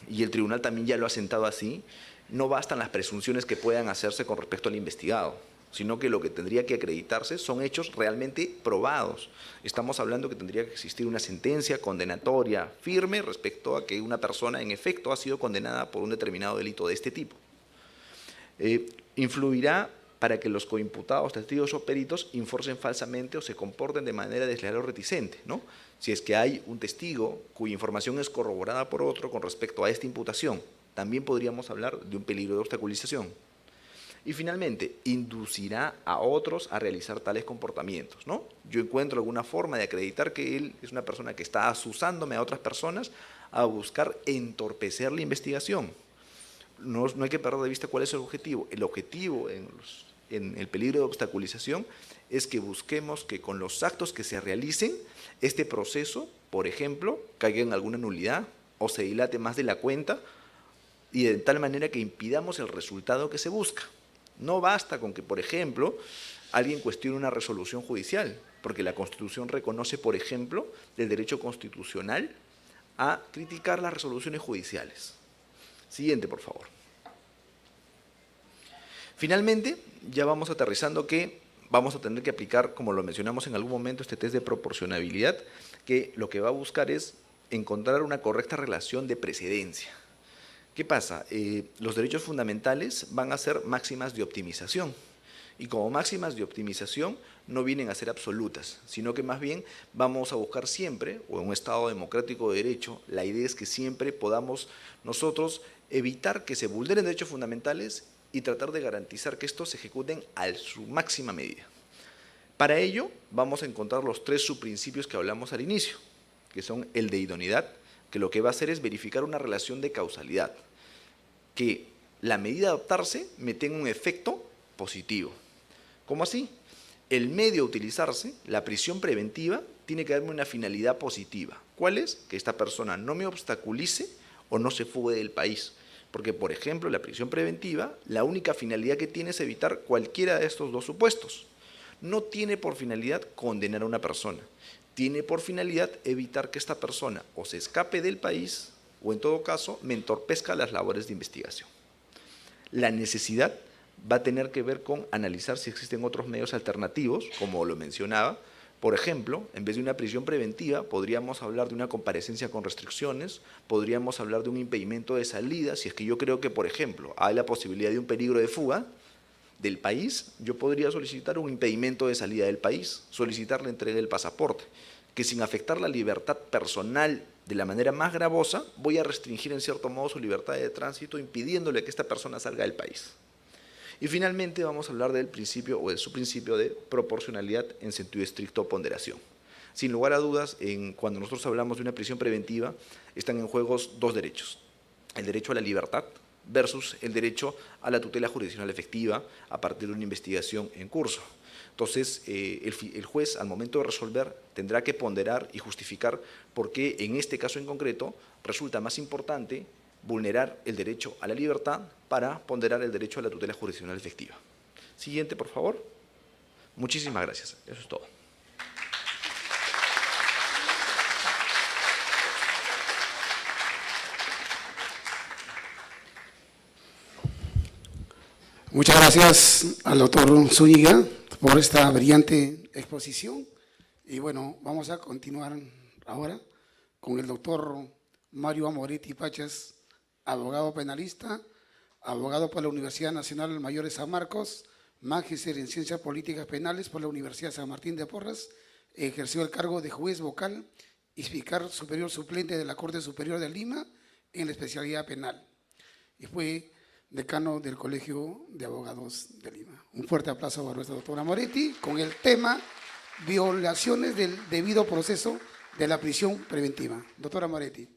y el tribunal también ya lo ha sentado así, no bastan las presunciones que puedan hacerse con respecto al investigado, sino que lo que tendría que acreditarse son hechos realmente probados. Estamos hablando que tendría que existir una sentencia condenatoria firme respecto a que una persona en efecto ha sido condenada por un determinado delito de este tipo. Influirá para que los coimputados, testigos o peritos informen falsamente o se comporten de manera desleal o reticente, ¿no? Si es que hay un testigo cuya información es corroborada por otro con respecto a esta imputación, también podríamos hablar de un peligro de obstaculización. Y finalmente, inducirá a otros a realizar tales comportamientos, ¿no? Yo encuentro alguna forma de acreditar que él es una persona que está asusándome a otras personas a buscar entorpecer la investigación. No hay que perder de vista cuál es el objetivo. El objetivo en el peligro de obstaculización es que busquemos que con los actos que se realicen, este proceso, por ejemplo, caiga en alguna nulidad o se dilate más de la cuenta y de tal manera que impidamos el resultado que se busca. No basta con que, por ejemplo, alguien cuestione una resolución judicial, porque la Constitución reconoce, por ejemplo, el derecho constitucional a criticar las resoluciones judiciales. Siguiente, por favor. Finalmente, ya vamos aterrizando que vamos a tener que aplicar, como lo mencionamos en algún momento, este test de proporcionabilidad, que lo que va a buscar es encontrar una correcta relación de precedencia. ¿Qué pasa? Los derechos fundamentales van a ser máximas de optimización. Y como máximas de optimización no vienen a ser absolutas, sino que más bien vamos a buscar siempre, o en un Estado democrático de derecho, la idea es que siempre podamos nosotros evitar que se vulneren derechos fundamentales y tratar de garantizar que estos se ejecuten a su máxima medida. Para ello vamos a encontrar los tres subprincipios que hablamos al inicio, que son el de idoneidad, que lo que va a hacer es verificar una relación de causalidad, que la medida a adoptarse me tenga un efecto positivo. ¿Cómo así? El medio a utilizarse, la prisión preventiva, tiene que darme una finalidad positiva. ¿Cuál es? Que esta persona no me obstaculice o no se fugue del país. Porque, por ejemplo, la prisión preventiva, la única finalidad que tiene es evitar cualquiera de estos dos supuestos. No tiene por finalidad condenar a una persona. Tiene por finalidad evitar que esta persona o se escape del país o en todo caso me entorpezca las labores de investigación. La necesidad va a tener que ver con analizar si existen otros medios alternativos, como lo mencionaba. Por ejemplo, en vez de una prisión preventiva, podríamos hablar de una comparecencia con restricciones, podríamos hablar de un impedimento de salida, si es que yo creo que, por ejemplo, hay la posibilidad de un peligro de fuga del país, yo podría solicitar un impedimento de salida del país, solicitar la entrega del pasaporte, que sin afectar la libertad personal de la manera más gravosa, voy a restringir en cierto modo su libertad de tránsito, impidiéndole que esta persona salga del país. Y finalmente vamos a hablar del principio o de su principio de proporcionalidad en sentido estricto ponderación. Sin lugar a dudas, cuando nosotros hablamos de una prisión preventiva, están en juego dos derechos. El derecho a la libertad versus el derecho a la tutela jurisdiccional efectiva a partir de una investigación en curso. Entonces, el juez, al momento de resolver, tendrá que ponderar y justificar por qué, en este caso en concreto, resulta más importante vulnerar el derecho a la libertad para ponderar el derecho a la tutela jurisdiccional efectiva. Siguiente, por favor. Muchísimas gracias. Eso es todo. Muchas gracias al doctor Zúñiga por esta brillante exposición. Y bueno, vamos a continuar ahora con el doctor Mario Amoretti Pachas, abogado penalista, abogado por la Universidad Nacional Mayor de San Marcos, magíster en Ciencias Políticas Penales por la Universidad San Martín de Porres, ejerció el cargo de juez vocal y fiscal superior suplente de la Corte Superior de Lima en la especialidad penal. Y fue decano del Colegio de Abogados de Lima. Un fuerte aplauso para nuestra doctora Moretti con el tema violaciones del debido proceso de la prisión preventiva. Doctora Moretti.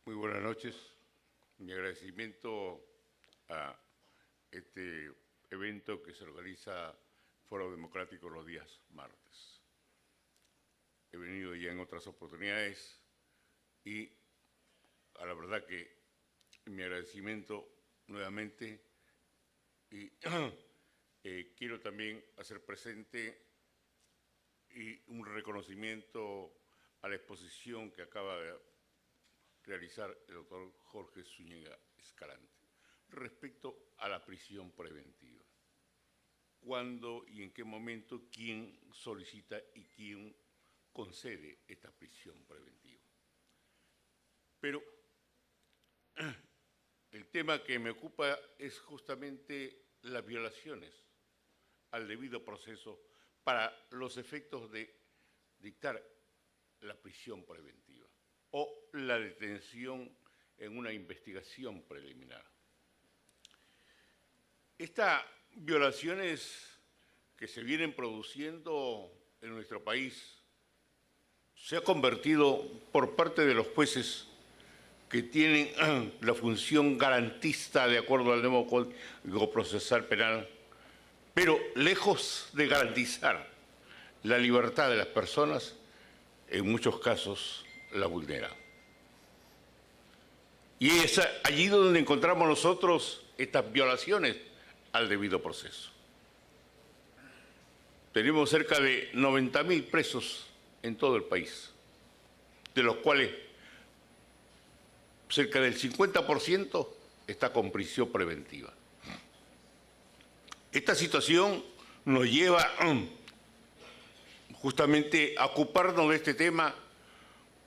Muy buenas noches. Mi agradecimiento a este evento que se organiza Foro Democrático los días martes. He venido ya en otras oportunidades y a la verdad que mi agradecimiento nuevamente y quiero también hacer presente y un reconocimiento a la exposición que acaba de realizar el doctor Jorge Zúñiga Escalante respecto a la prisión preventiva. ¿Cuándo y en qué momento quién solicita y quién concede esta prisión preventiva? Pero el tema que me ocupa es justamente las violaciones al debido proceso para los efectos de dictar la prisión preventiva o la detención en una investigación preliminar. Estas violaciones que se vienen produciendo en nuestro país se ha convertido por parte de los jueces que tienen la función garantista de acuerdo al nuevo Código Procesal Penal, pero lejos de garantizar la libertad de las personas, en muchos casos la vulnera. Y es allí donde encontramos nosotros estas violaciones al debido proceso. Tenemos cerca de 90.000 presos en todo el país, de los cuales cerca del 50% está con prisión preventiva. Esta situación nos lleva justamente a ocuparnos de este tema,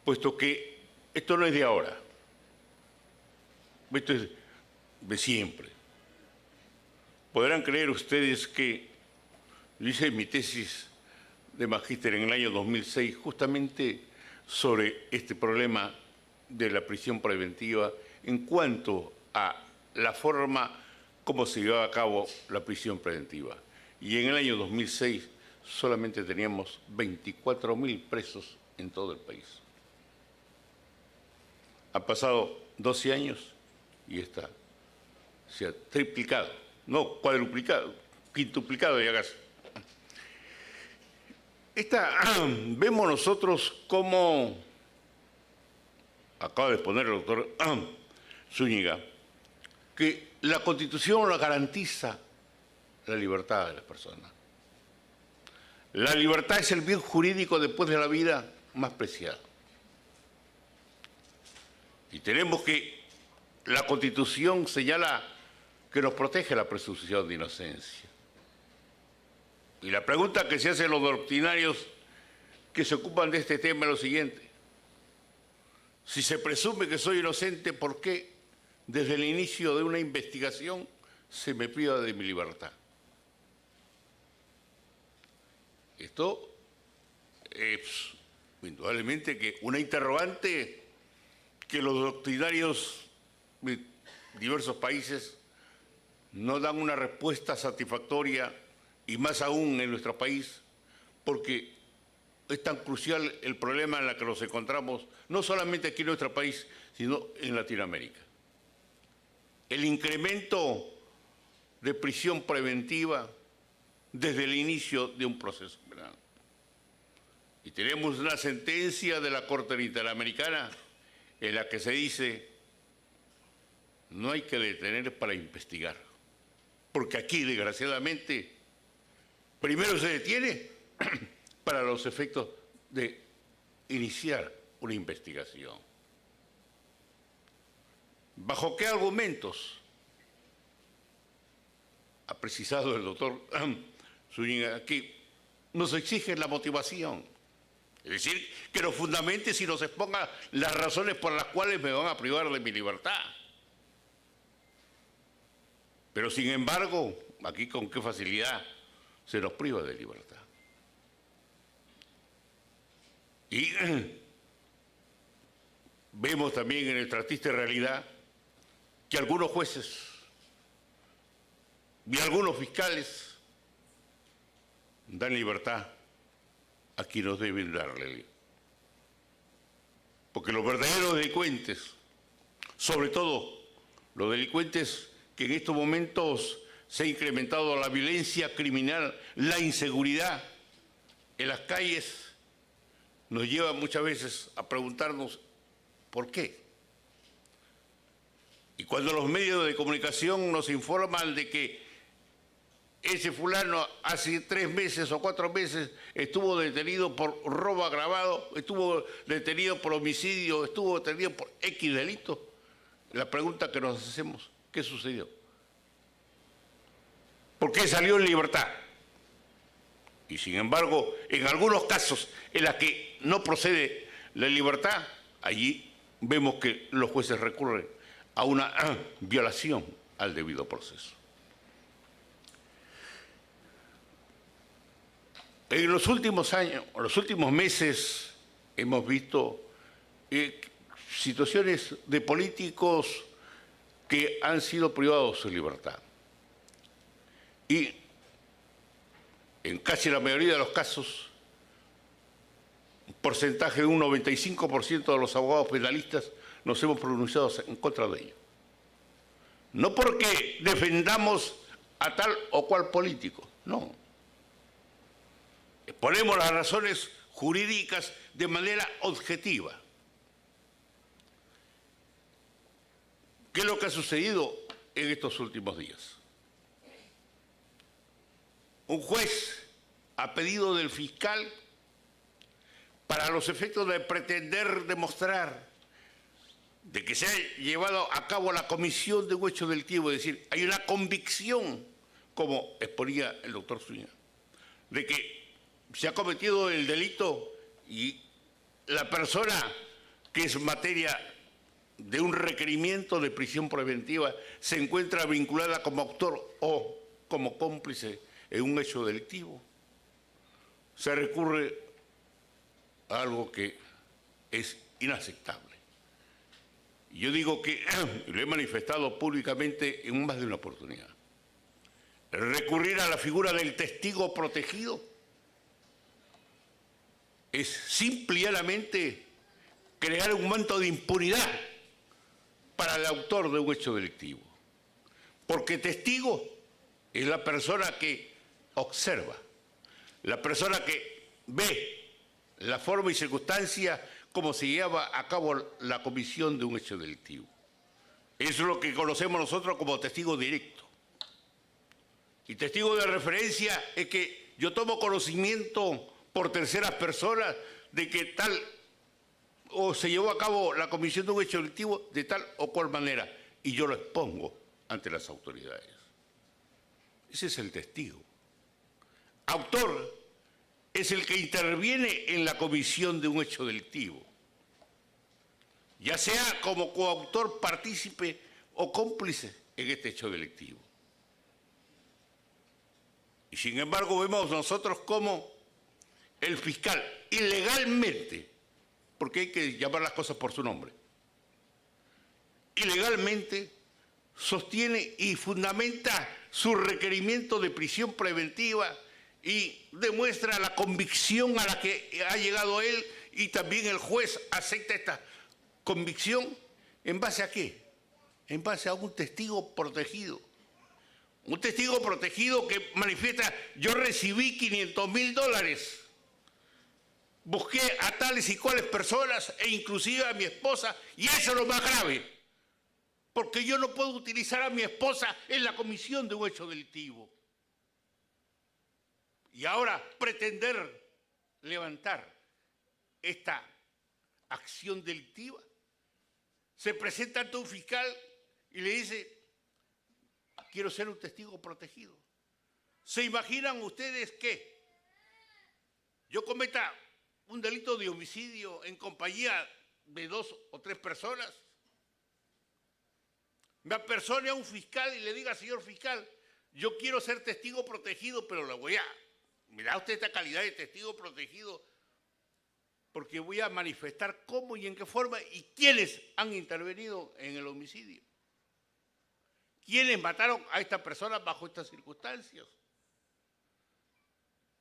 puesto que esto no es de ahora, esto es de siempre. Podrán creer ustedes que yo hice mi tesis de magíster en el año 2006 justamente sobre este problema de la prisión preventiva en cuanto a la forma como se llevaba a cabo la prisión preventiva. Y en el año 2006 solamente teníamos 24.000 presos en todo el país. Han pasado 12 años y esta se ha triplicado, no cuadruplicado, quintuplicado ya casi. Vemos nosotros cómo, acaba de exponer el doctor Zúñiga, que la Constitución la garantiza la libertad de las personas. La libertad es el bien jurídico después de la vida más preciado. Y tenemos que, la Constitución señala que nos protege la presunción de inocencia. Y la pregunta que se hacen los doctrinarios que se ocupan de este tema es lo siguiente. Si se presume que soy inocente, ¿por qué desde el inicio de una investigación se me priva de mi libertad? Esto es indudablemente que una interrogante que los doctrinarios de diversos países no dan una respuesta satisfactoria, y más aún en nuestro país, porque es tan crucial el problema en el que nos encontramos, no solamente aquí en nuestro país, sino en Latinoamérica. El incremento de prisión preventiva desde el inicio de un proceso penal. Y tenemos una sentencia de la Corte Interamericana en la que se dice: no hay que detener para investigar, porque aquí, desgraciadamente, primero se detiene para los efectos de iniciar una investigación. ¿Bajo qué argumentos? Ha precisado el doctor Zúñiga que nos exige la motivación. Es decir, que nos fundamente y nos exponga las razones por las cuales me van a privar de mi libertad. Pero sin embargo, aquí con qué facilidad se nos priva de libertad. Y vemos también en nuestra triste realidad que algunos jueces y algunos fiscales dan libertad a quienes deben darle. Porque los verdaderos delincuentes, sobre todo los delincuentes que en estos momentos se ha incrementado la violencia criminal, la inseguridad en las calles, nos lleva muchas veces a preguntarnos ¿por qué? Y cuando los medios de comunicación nos informan de que ese fulano hace 3 meses o 4 meses estuvo detenido por robo agravado, estuvo detenido por homicidio, estuvo detenido por X delito, la pregunta que nos hacemos, ¿qué sucedió? ¿Por qué salió en libertad? Y sin embargo, en algunos casos en los que no procede la libertad, allí vemos que los jueces recurren a una violación al debido proceso. En los últimos años, los últimos meses, hemos visto situaciones de políticos que han sido privados de su libertad. Y en casi la mayoría de los casos, un porcentaje de un 95% de los abogados penalistas nos hemos pronunciado en contra de ello. No porque defendamos a tal o cual político, no. Ponemos las razones jurídicas de manera objetiva. ¿Qué es lo que ha sucedido en estos últimos días? Un juez, a pedido del fiscal, para los efectos de pretender demostrar de que se ha llevado a cabo la comisión de un hecho delictivo, es decir, hay una convicción, como exponía el doctor Zúñiga, de que se ha cometido el delito y la persona que es materia de un requerimiento de prisión preventiva se encuentra vinculada como autor o como cómplice en un hecho delictivo. Se recurre a algo que es inaceptable. Yo digo que lo he manifestado públicamente en más de una oportunidad. Recurrir a la figura del testigo protegido es simple y llanamente crear un manto de impunidad para el autor de un hecho delictivo. Porque testigo es la persona que observa, la persona que ve la forma y circunstancia como se lleva a cabo la comisión de un hecho delictivo. Eso es lo que conocemos nosotros como testigo directo. Y testigo de referencia es que yo tomo conocimiento por terceras personas de que tal o se llevó a cabo la comisión de un hecho delictivo de tal o cual manera y yo lo expongo ante las autoridades. Ese es el testigo. Autor es el que interviene en la comisión de un hecho delictivo, ya sea como coautor, partícipe o cómplice en este hecho delictivo. Y sin embargo vemos nosotros cómo el fiscal ilegalmente, porque hay que llamar las cosas por su nombre, ilegalmente sostiene y fundamenta su requerimiento de prisión preventiva y demuestra la convicción a la que ha llegado él y también el juez acepta esta convicción. ¿En base a qué? En base a un testigo protegido. Un testigo protegido que manifiesta, yo recibí $500,000, busqué a tales y cuales personas e inclusive a mi esposa, y eso es lo más grave, porque yo no puedo utilizar a mi esposa en la comisión de un hecho delictivo. Y ahora pretender levantar esta acción delictiva, se presenta ante un fiscal y le dice, quiero ser un testigo protegido. ¿Se imaginan ustedes que yo cometa un delito de homicidio en compañía de 2 o 3 personas? Me apersone a un fiscal y le diga, señor fiscal, yo quiero ser testigo protegido, pero me da usted esta calidad de testigo protegido porque voy a manifestar cómo y en qué forma y quiénes han intervenido en el homicidio. ¿Quiénes mataron a esta persona bajo estas circunstancias?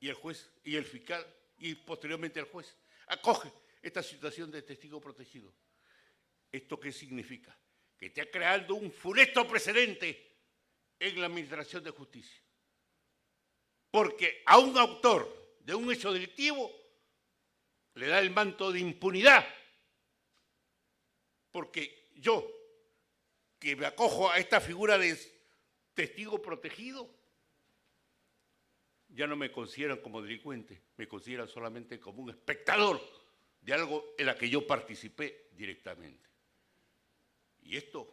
Y el juez y el fiscal y posteriormente el juez acoge esta situación de testigo protegido. ¿Esto qué significa? Que está creando un funesto precedente en la administración de justicia. Porque a un autor de un hecho delictivo le da el manto de impunidad. Porque yo, que me acojo a esta figura de testigo protegido, ya no me consideran como delincuente, me consideran solamente como un espectador de algo en la que yo participé directamente. Y esto,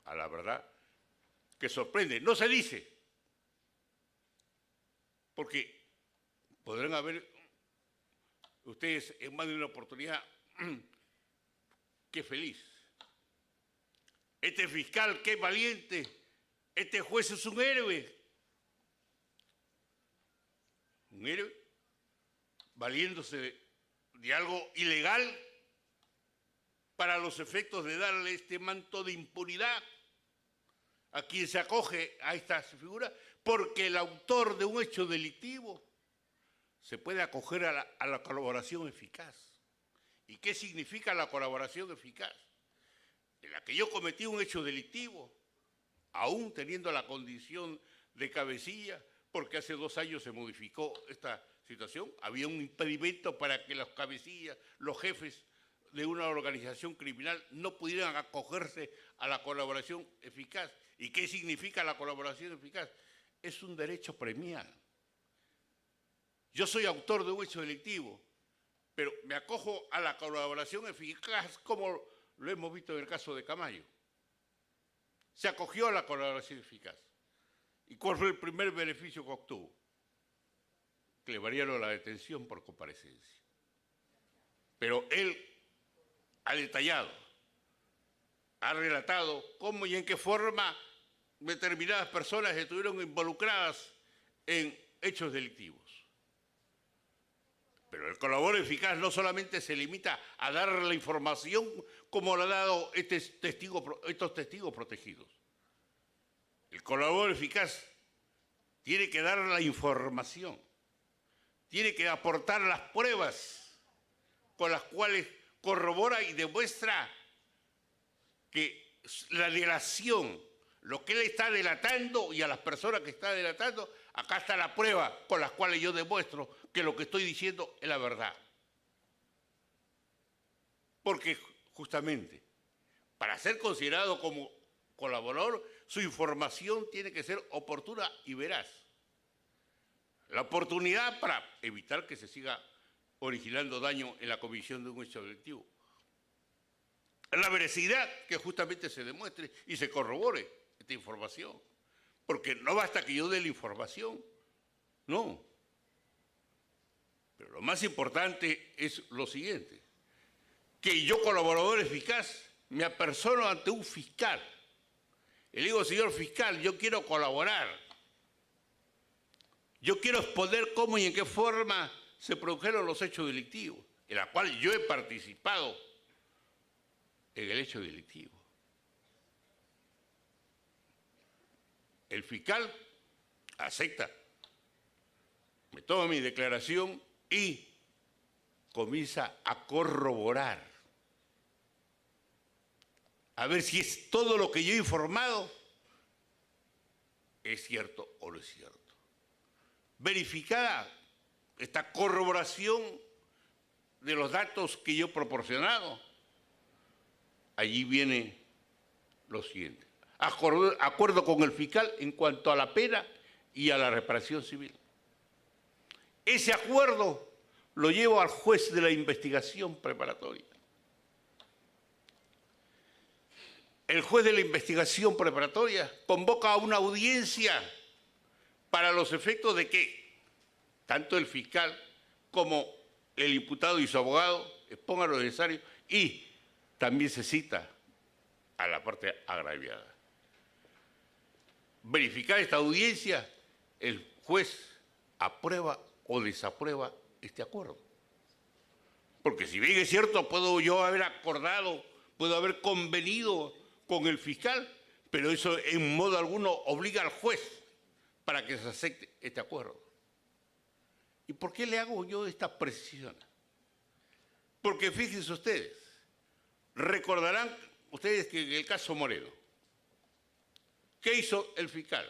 a la verdad, que sorprende. No se dice, porque podrán haber ustedes en más de una oportunidad, qué feliz. Este fiscal, qué valiente. Este juez es un héroe. Un héroe valiéndose de algo ilegal para los efectos de darle este manto de impunidad a quien se acoge a esta figura, porque el autor de un hecho delictivo se puede acoger a la colaboración eficaz. ¿Y qué significa la colaboración eficaz? En la que yo cometí un hecho delictivo, aún teniendo la condición de cabecilla, porque hace 2 años se modificó esta situación, había un impedimento para que los cabecillas, los jefes de una organización criminal no pudieran acogerse a la colaboración eficaz. ¿Y qué significa la colaboración eficaz? Es un derecho premial. Yo soy autor de un hecho delictivo, pero me acojo a la colaboración eficaz como lo hemos visto en el caso de Camayo. Se acogió a la colaboración eficaz. ¿Y cuál fue el primer beneficio que obtuvo? Que le variaron la detención por comparecencia. Pero él ha detallado, ha relatado cómo y en qué forma determinadas personas estuvieron involucradas en hechos delictivos. Pero el colaborador eficaz no solamente se limita a dar la información como lo ha dado estos testigos protegidos. El colaborador eficaz tiene que dar la información, tiene que aportar las pruebas con las cuales corrobora y demuestra que la delación, lo que él está delatando y a las personas que está delatando, acá está la prueba con las cuales yo demuestro que lo que estoy diciendo es la verdad. Porque justamente, para ser considerado como colaborador, su información tiene que ser oportuna y veraz. La oportunidad para evitar que se siga originando daño en la comisión de un hecho delictivo. La veracidad, que justamente se demuestre y se corrobore esta información. Porque no basta que yo dé la información, no. Pero lo más importante es lo siguiente, que yo, colaborador eficaz, me apersono ante un fiscal. Y le digo, señor fiscal, yo quiero colaborar. Yo quiero exponer cómo y en qué forma se produjeron los hechos delictivos, en la cual yo he participado en el hecho delictivo. El fiscal acepta, me toma mi declaración y comienza a corroborar, a ver si es todo lo que yo he informado es cierto o no es cierto. Verificada esta corroboración de los datos que yo he proporcionado, allí viene lo siguiente. Acuerdo con el fiscal en cuanto a la pena y a la reparación civil. Ese acuerdo lo llevo al juez de la investigación preparatoria. El juez de la investigación preparatoria convoca a una audiencia para los efectos de que tanto el fiscal como el imputado y su abogado expongan lo necesario y también se cita a la parte agraviada. Verificada esta audiencia, el juez aprueba o desaprueba este acuerdo. Porque si bien es cierto, puedo yo haber acordado, puedo haber convenido con el fiscal, pero eso en modo alguno obliga al juez para que se acepte este acuerdo. ¿Y por qué le hago yo esta precisión? Porque fíjense ustedes, recordarán ustedes que en el caso Moreno, ¿qué hizo el fiscal?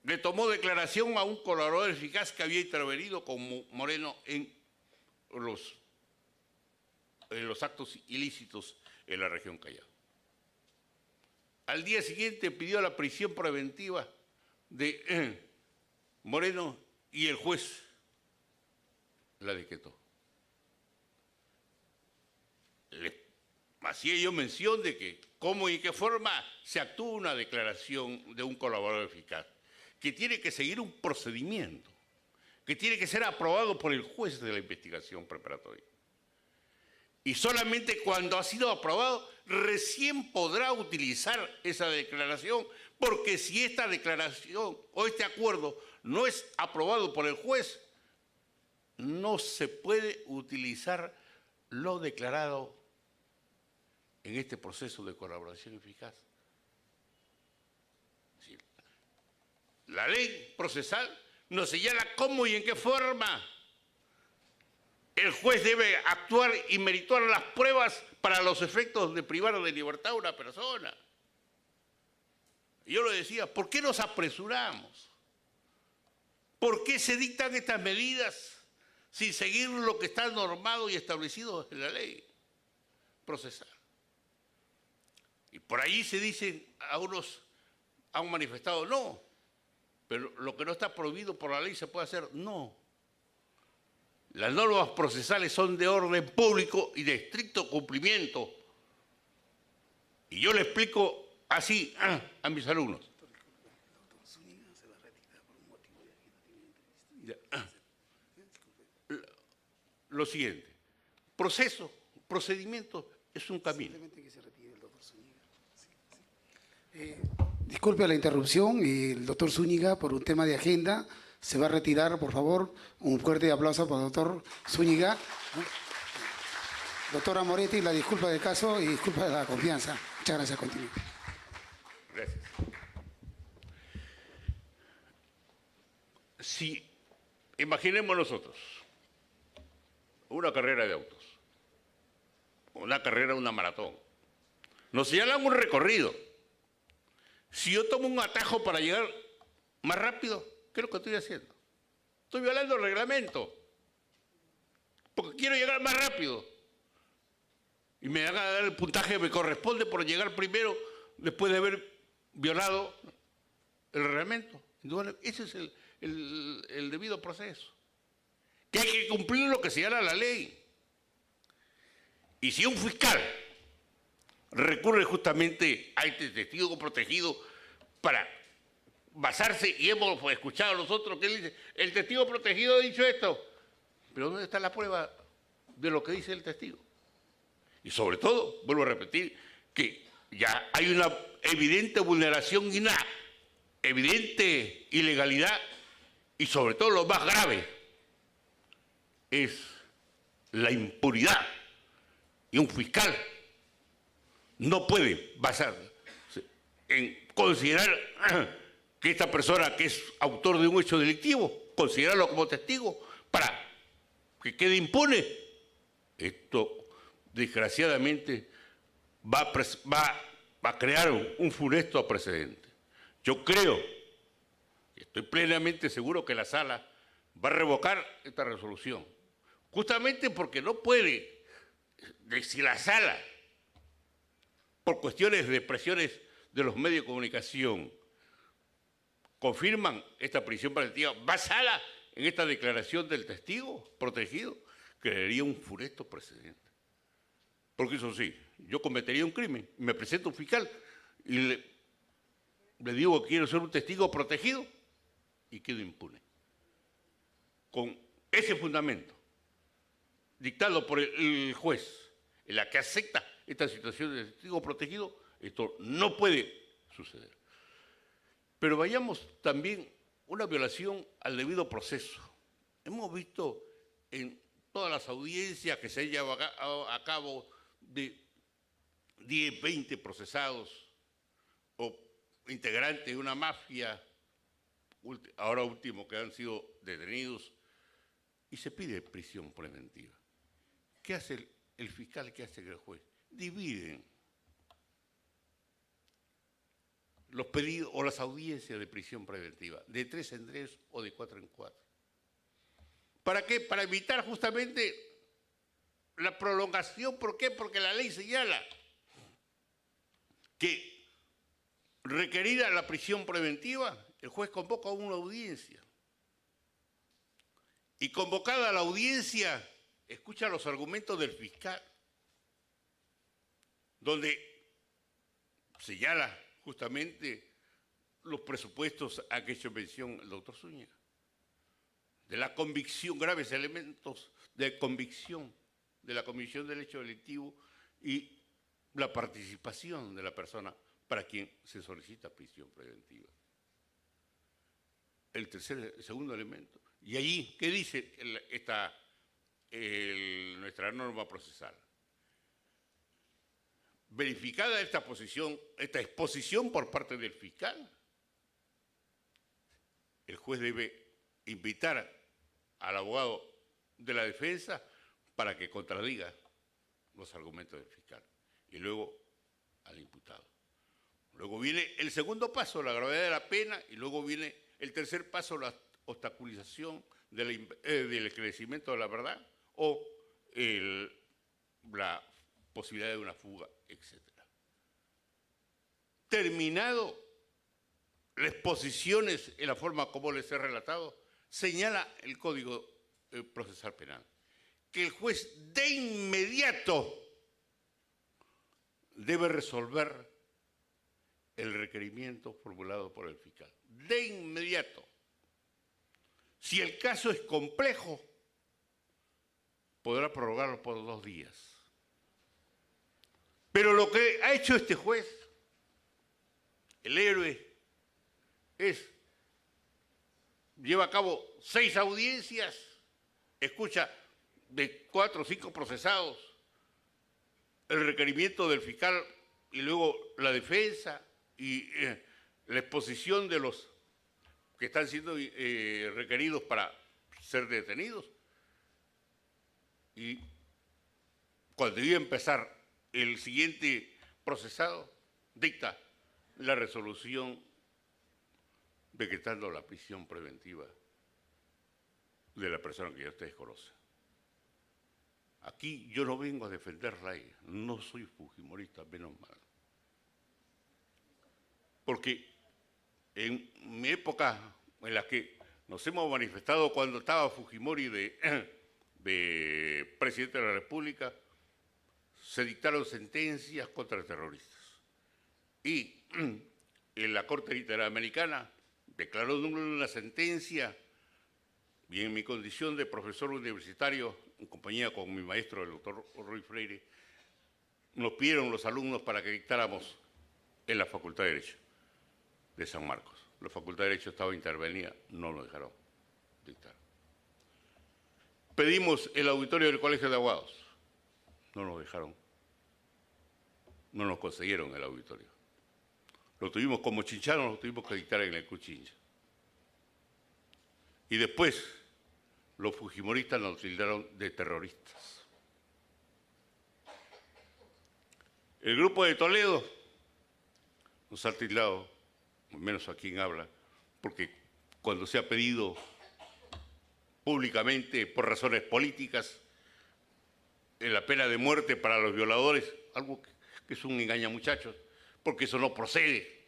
Le tomó declaración a un colaborador eficaz que había intervenido con Moreno en los actos ilícitos en la región Callao. Al día siguiente pidió la prisión preventiva de Moreno y el juez la decretó. Hacía yo mención de que cómo y qué forma se actúa una declaración de un colaborador eficaz, que tiene que seguir un procedimiento, que tiene que ser aprobado por el juez de la investigación preparatoria. Y solamente cuando ha sido aprobado recién podrá utilizar esa declaración, porque si esta declaración o este acuerdo no es aprobado por el juez, no se puede utilizar lo declarado en este proceso de colaboración eficaz. La ley procesal nos señala cómo y en qué forma el juez debe actuar y meritar las pruebas para los efectos de privar de libertad a una persona. Yo lo decía, ¿por qué nos apresuramos? ¿Por qué se dictan estas medidas sin seguir lo que está normado y establecido en la ley procesal? Y por ahí se dicen, algunos han manifestado no, pero lo que no está prohibido por la ley se puede hacer, no. Las normas procesales son de orden público y de estricto cumplimiento. Y yo le explico así a mis alumnos. Lo siguiente, procedimiento es un camino. Disculpe la interrupción, el doctor Zúñiga, por un tema de agenda, se va a retirar, por favor. Un fuerte aplauso para el doctor Zúñiga. Doctora Moretti, la disculpa del caso y disculpa de la confianza. Muchas gracias, continúe. Gracias. Si imaginemos nosotros una carrera de autos, una maratón, nos señalan un recorrido. Si yo tomo un atajo para llegar más rápido, ¿qué es lo que estoy haciendo? Estoy violando el reglamento, porque quiero llegar más rápido. Y me van a dar el puntaje que me corresponde por llegar primero después de haber violado el reglamento. Ese es el debido proceso. Que hay que cumplir lo que señala la ley. Y si un fiscal recurre justamente a este testigo protegido para basarse, y hemos escuchado a nosotros que él dice, el testigo protegido ha dicho esto, pero ¿dónde está la prueba de lo que dice el testigo? Y sobre todo, vuelvo a repetir, que ya hay una evidente vulneración y una evidente ilegalidad, y sobre todo lo más grave es la impunidad. Y un fiscal no puede basarse en considerar que esta persona que es autor de un hecho delictivo, considerarlo como testigo para que quede impune. Esto, desgraciadamente, va a crear un funesto precedente. Yo creo, y estoy plenamente seguro que la sala va a revocar esta resolución, justamente porque no puede, si la sala, por cuestiones de presiones de los medios de comunicación, confirman esta prisión preventiva basada en esta declaración del testigo protegido, crearía un funesto precedente. Porque eso sí, yo cometería un crimen, me presento a un fiscal y le digo que quiero ser un testigo protegido y quedo impune. Con ese fundamento, dictado por el juez, en la que acepta esta situación de testigo protegido, esto no puede suceder. Pero vayamos también una violación al debido proceso. Hemos visto en todas las audiencias que se han llevado a cabo de 10, 20 procesados o integrantes de una mafia, ahora último que han sido detenidos, y se pide prisión preventiva. ¿Qué hace el fiscal? ¿Qué hace el juez? Dividen los pedidos o las audiencias de prisión preventiva, de 3 en 3 o de 4 en 4. ¿Para qué? Para evitar justamente la prolongación. ¿Por qué? Porque la ley señala que requerida la prisión preventiva, el juez convoca una audiencia. Y convocada la audiencia, escucha los argumentos del fiscal, donde señala justamente los presupuestos a que hecho mención el doctor Zúñiga, de la convicción, graves elementos de convicción de la comisión del hecho delictivo y la participación de la persona para quien se solicita prisión preventiva. El segundo elemento. Y allí, ¿qué dice nuestra norma procesal? Verificada esta exposición por parte del fiscal, el juez debe invitar al abogado de la defensa para que contradiga los argumentos del fiscal y luego al imputado. Luego viene el segundo paso, la gravedad de la pena, y luego viene el tercer paso, la obstaculización del esclarecimiento de la verdad o la posibilidad de una fuga, etc. Terminado las exposiciones en la forma como les he relatado, señala el Código Procesal Penal que el juez de inmediato debe resolver el requerimiento formulado por el fiscal. De inmediato. Si el caso es complejo, podrá prorrogarlo por 2 días. Pero lo que ha hecho este juez, el héroe, lleva a cabo 6 audiencias, escucha de 4 o 5 procesados el requerimiento del fiscal y luego la defensa y la exposición de los que están siendo requeridos para ser detenidos. Y cuando iba a empezar el siguiente procesado, dicta la resolución decretando la prisión preventiva de la persona que ya ustedes conocen. Aquí yo no vengo a defender la ley, no soy fujimorista, menos mal. Porque en mi época en la que nos hemos manifestado cuando estaba Fujimori de presidente de la República, se dictaron sentencias contra terroristas. Y en la Corte Interamericana declaró nula una sentencia, y en mi condición de profesor universitario, en compañía con mi maestro, el doctor Ruy Freire, nos pidieron los alumnos para que dictáramos en la Facultad de Derecho de San Marcos. La Facultad de Derecho estaba intervenida, no nos dejaron dictar. Pedimos el auditorio del Colegio de Abogados, no nos dejaron, no nos consiguieron el auditorio. Lo tuvimos como chinchanos, lo tuvimos que dictar en el Cuchincha. Y después los fujimoristas nos tildaron de terroristas. El grupo de Toledo nos ha tildado, al menos a quien habla, porque cuando se ha pedido públicamente por razones políticas la pena de muerte para los violadores, algo que es un engañamuchachos, porque eso no procede.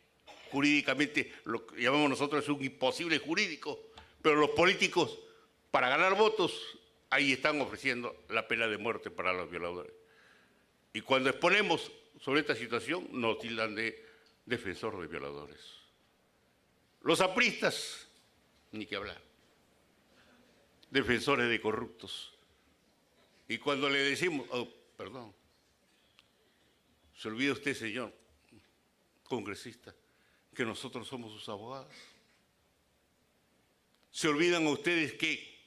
Jurídicamente, lo que llamamos nosotros es un imposible jurídico, pero los políticos, para ganar votos, ahí están ofreciendo la pena de muerte para los violadores. Y cuando exponemos sobre esta situación, nos tildan de defensor de violadores. Los apristas, ni que hablar, defensores de corruptos. Y cuando le decimos, perdón, se olvida usted, señor congresista, que nosotros somos sus abogados. Se olvidan ustedes que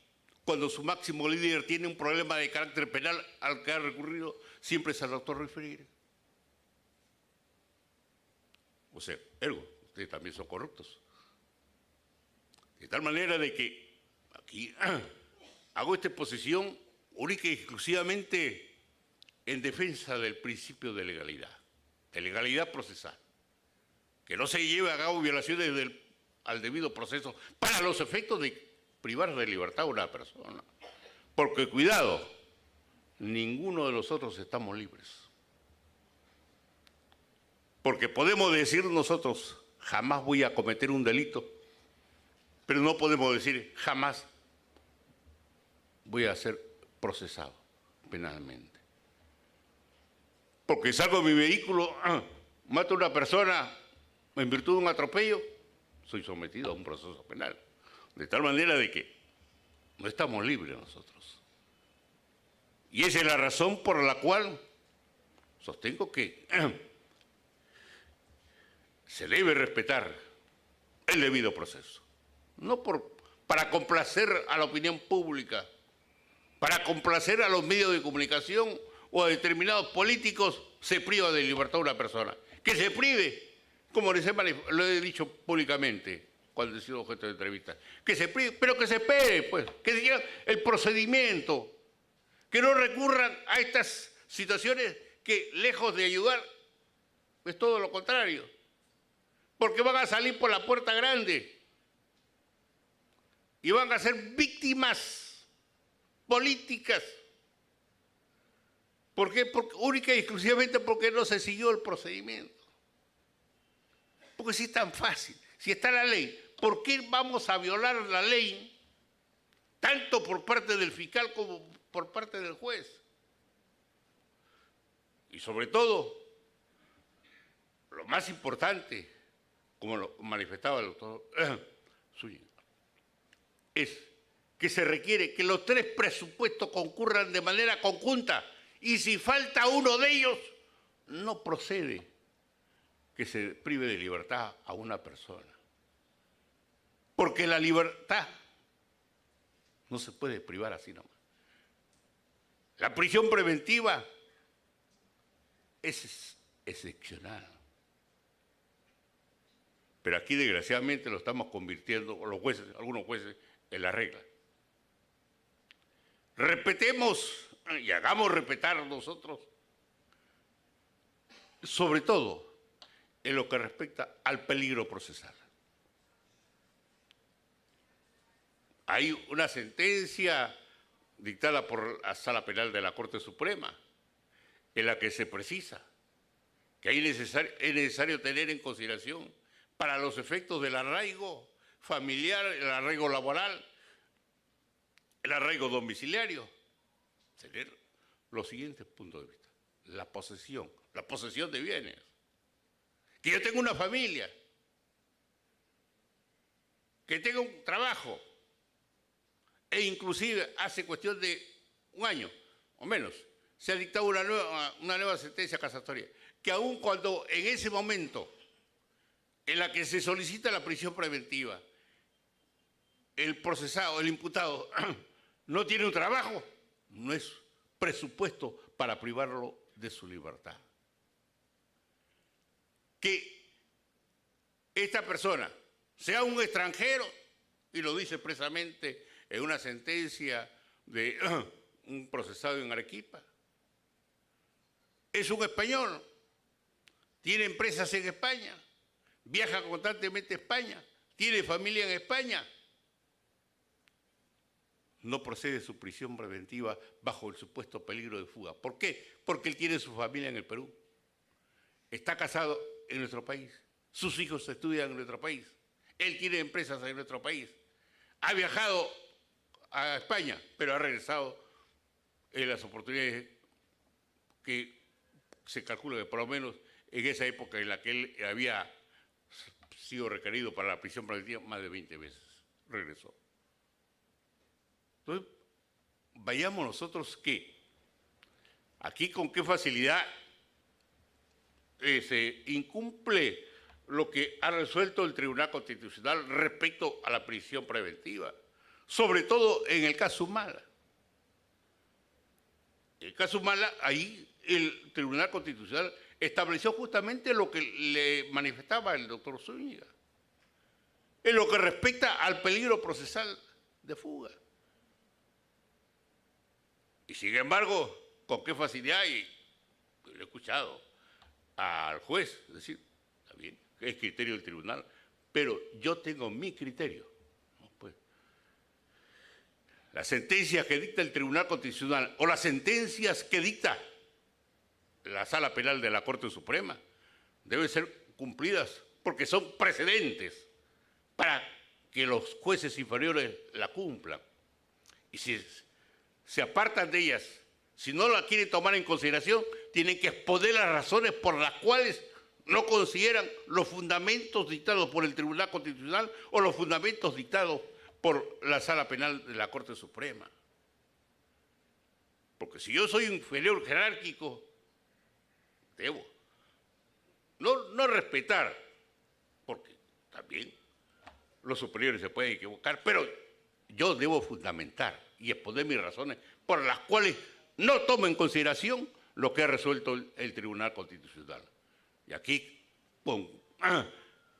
cuando su máximo líder tiene un problema de carácter penal al que ha recurrido, siempre es al doctor Ruy Freire. O sea, ergo, ustedes también son corruptos. De tal manera de que aquí hago esta exposición única y exclusivamente en defensa del principio de legalidad procesal. Que no se lleve a cabo violaciones al debido proceso para los efectos de privar de libertad a una persona. Porque, cuidado, ninguno de nosotros estamos libres. Porque podemos decir nosotros, jamás voy a cometer un delito, pero no podemos decir, jamás voy a ser procesado penalmente. Porque salgo de mi vehículo, mato a una persona en virtud de un atropello, soy sometido a un proceso penal. De tal manera de que no estamos libres nosotros. Y esa es la razón por la cual sostengo que se debe respetar el debido proceso. No para complacer a la opinión pública, para complacer a los medios de comunicación o a determinados políticos, se priva de libertad a una persona. Que se prive, como lo he dicho públicamente cuando he sido objeto de entrevistas, que se prive, pero que se espere, pues, que se siga el procedimiento, que no recurran a estas situaciones que, lejos de ayudar, es todo lo contrario, porque van a salir por la puerta grande y van a ser víctimas políticas. ¿Por qué? Única y exclusivamente porque no se siguió el procedimiento. Porque si es tan fácil, si está la ley, ¿por qué vamos a violar la ley tanto por parte del fiscal como por parte del juez? Y sobre todo, lo más importante, como lo manifestaba el doctor Zúñiga, es que se requiere que los 3 presupuestos concurran de manera conjunta, y si falta uno de ellos, no procede que se prive de libertad a una persona. Porque la libertad no se puede privar así nomás. La prisión preventiva es excepcional. Pero aquí, desgraciadamente, lo estamos convirtiendo, los jueces, algunos jueces, en la regla. Respetemos y hagamos respetar nosotros, sobre todo en lo que respecta al peligro procesal. Hay una sentencia dictada por la Sala Penal de la Corte Suprema en la que se precisa que es necesario tener en consideración para los efectos del arraigo familiar, el arraigo laboral, el arraigo domiciliario, tener los siguientes puntos de vista. La posesión de bienes. Que yo tengo una familia, que tengo un trabajo, e inclusive hace cuestión de un año o menos, se ha dictado una nueva sentencia casatoria, que aun cuando en ese momento en la que se solicita la prisión preventiva, el procesado, el imputado, no tiene un trabajo, no es presupuesto para privarlo de su libertad. Que esta persona sea un extranjero, y lo dice expresamente en una sentencia de un procesado en Arequipa, es un español, tiene empresas en España, viaja constantemente a España, tiene familia en España, no procede su prisión preventiva bajo el supuesto peligro de fuga. ¿Por qué? Porque él tiene su familia en el Perú, está casado en nuestro país, sus hijos estudian en nuestro país, él tiene empresas en nuestro país, ha viajado a España, pero ha regresado en las oportunidades que se calcula que por lo menos en esa época en la que él había sido requerido para la prisión preventiva más de 20 veces, regresó. Entonces, vayamos nosotros que aquí con qué facilidad se incumple lo que ha resuelto el Tribunal Constitucional respecto a la prisión preventiva, sobre todo en el caso Humala. En el caso Humala, ahí el Tribunal Constitucional estableció justamente lo que le manifestaba el doctor Zúñiga, en lo que respecta al peligro procesal de fuga. Y sin embargo, con qué facilidad, y lo he escuchado al juez decir, está bien, que es criterio del tribunal, pero yo tengo mi criterio. No, pues, las sentencias que dicta el Tribunal Constitucional o las sentencias que dicta la Sala Penal de la Corte Suprema deben ser cumplidas porque son precedentes para que los jueces inferiores la cumplan. Y si se apartan de ellas, si no la quieren tomar en consideración, tienen que exponer las razones por las cuales no consideran los fundamentos dictados por el Tribunal Constitucional o los fundamentos dictados por la Sala Penal de la Corte Suprema. Porque si yo soy un inferior jerárquico debo. No respetar, porque también los superiores se pueden equivocar, pero yo debo fundamentar y exponer mis razones por las cuales no tomo en consideración lo que ha resuelto el Tribunal Constitucional. Y aquí, con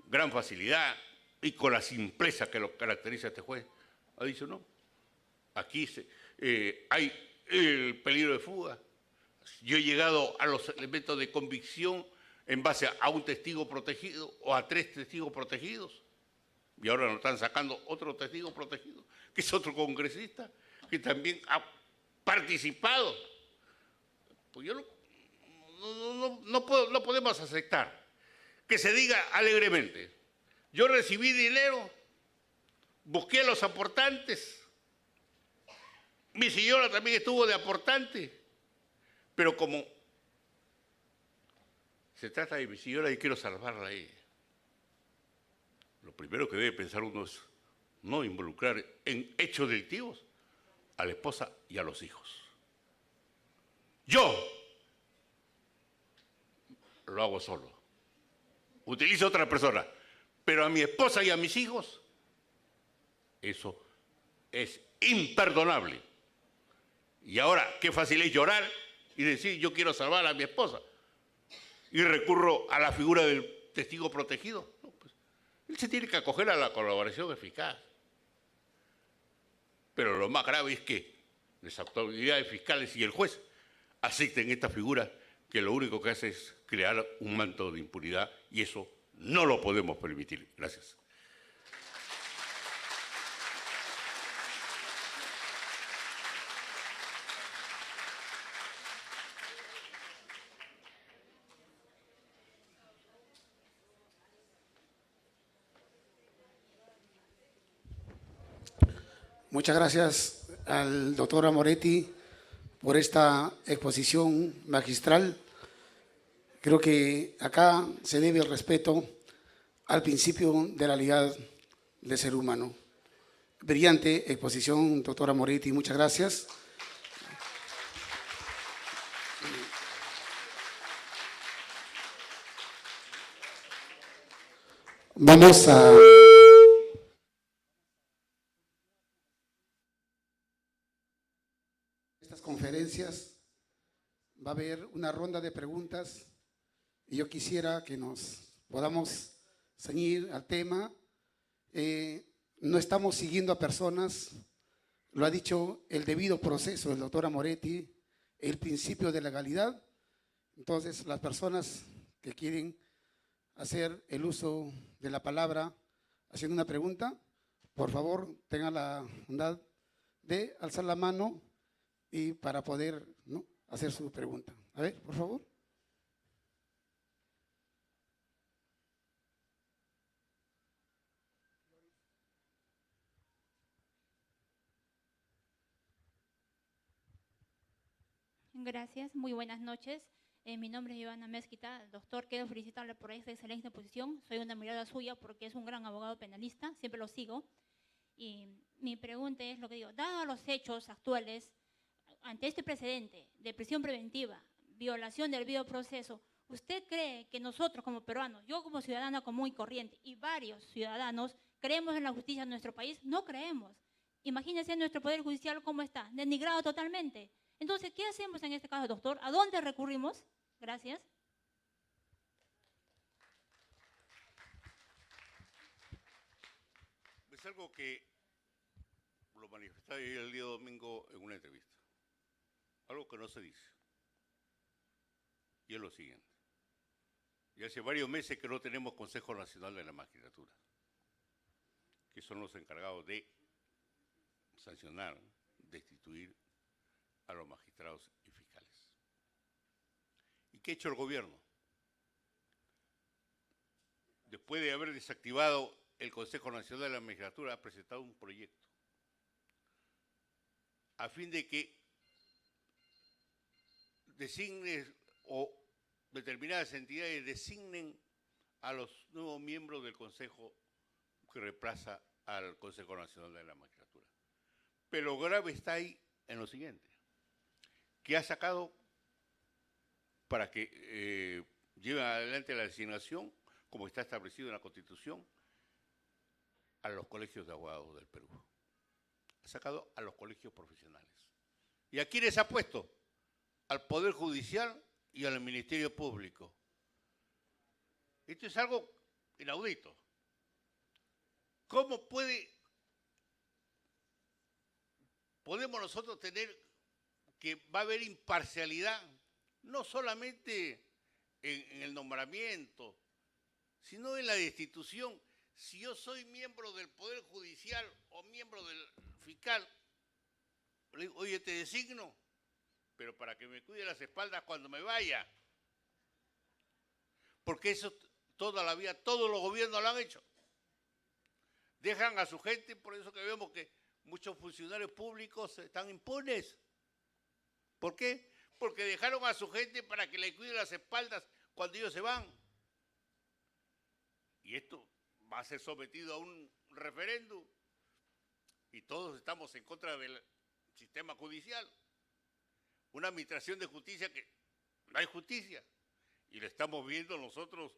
gran facilidad y con la simpleza que lo caracteriza a este juez, ha dicho no. Aquí hay el peligro de fuga. Yo he llegado a los elementos de convicción en base a un testigo protegido o a 3 testigos protegidos. Y ahora nos están sacando otro testigo protegido, que es otro congresista, que también ha participado. Pues yo no podemos aceptar que se diga alegremente, yo recibí dinero, busqué a los aportantes, mi señora también estuvo de aportante, pero como se trata de mi señora y quiero salvarla a ella, lo primero que debe pensar uno es no involucrar en hechos delictivos a la esposa y a los hijos. Yo lo hago solo, utilizo a otra persona, pero a mi esposa y a mis hijos, eso es imperdonable. Y ahora, qué fácil es llorar y decir, yo quiero salvar a mi esposa. Y recurro a la figura del testigo protegido. No, pues, él se tiene que acoger a la colaboración eficaz. Pero lo más grave es que las autoridades fiscales y el juez acepten esta figura que lo único que hace es crear un manto de impunidad y eso no lo podemos permitir. Gracias. Muchas gracias al doctor Amoretti por esta exposición magistral. Creo que acá se debe el respeto al principio de la legalidad del ser humano. Brillante exposición, doctor Amoretti, muchas gracias. Vamos a... estas conferencias va a haber una ronda de preguntas y yo quisiera que nos podamos ceñir al tema. No estamos siguiendo a personas, lo ha dicho el debido proceso del doctor Amoretti, el principio de legalidad. Entonces, las personas que quieren hacer el uso de la palabra haciendo una pregunta, por favor, tengan la bondad de alzar la mano y para poder, ¿no?, hacer su pregunta. A ver, por favor. Gracias, muy buenas noches. Mi nombre es Ivana Mezquita. Doctor, quiero felicitarle por esta excelente posición. Soy una admiradora suya porque es un gran abogado penalista, siempre lo sigo. Y mi pregunta es lo que digo, dado los hechos actuales, ante este precedente de prisión preventiva, violación del debido proceso, ¿usted cree que nosotros como peruanos, yo como ciudadana común y corriente y varios ciudadanos, creemos en la justicia en nuestro país? No creemos. Imagínense nuestro Poder Judicial cómo está, denigrado totalmente. Entonces, ¿qué hacemos en este caso, doctor? ¿A dónde recurrimos? Gracias. Es algo que lo manifestaba el día domingo en una entrevista. Algo que no se dice. Y es lo siguiente. Y hace varios meses que no tenemos Consejo Nacional de la Magistratura, que son los encargados de sancionar, destituir a los magistrados y fiscales. ¿Y qué ha hecho el gobierno? Después de haber desactivado el Consejo Nacional de la Magistratura, ha presentado un proyecto a fin de que designe o determinadas entidades designen a los nuevos miembros del Consejo que reemplaza al Consejo Nacional de la Magistratura. Pero lo grave está ahí en lo siguiente, que ha sacado para que lleven adelante la designación, como está establecido en la Constitución, a los colegios de abogados del Perú. Ha sacado a los colegios profesionales. ¿Y a quiénes ha puesto? Al Poder Judicial y al Ministerio Público. Esto es algo inaudito. ¿Cómo podemos nosotros tener que va a haber imparcialidad, no solamente en el nombramiento, sino en la destitución? Si yo soy miembro del Poder Judicial o miembro del fiscal, le digo, oye, te designo, pero para que me cuide las espaldas cuando me vaya. Porque eso toda la vida, todos los gobiernos lo han hecho. Dejan a su gente, por eso que vemos que muchos funcionarios públicos están impunes. ¿Por qué? Porque dejaron a su gente para que le cuide las espaldas cuando ellos se van. Y esto va a ser sometido a un referéndum. Y todos estamos en contra del sistema judicial. Una administración de justicia que no hay justicia. Y lo estamos viendo nosotros,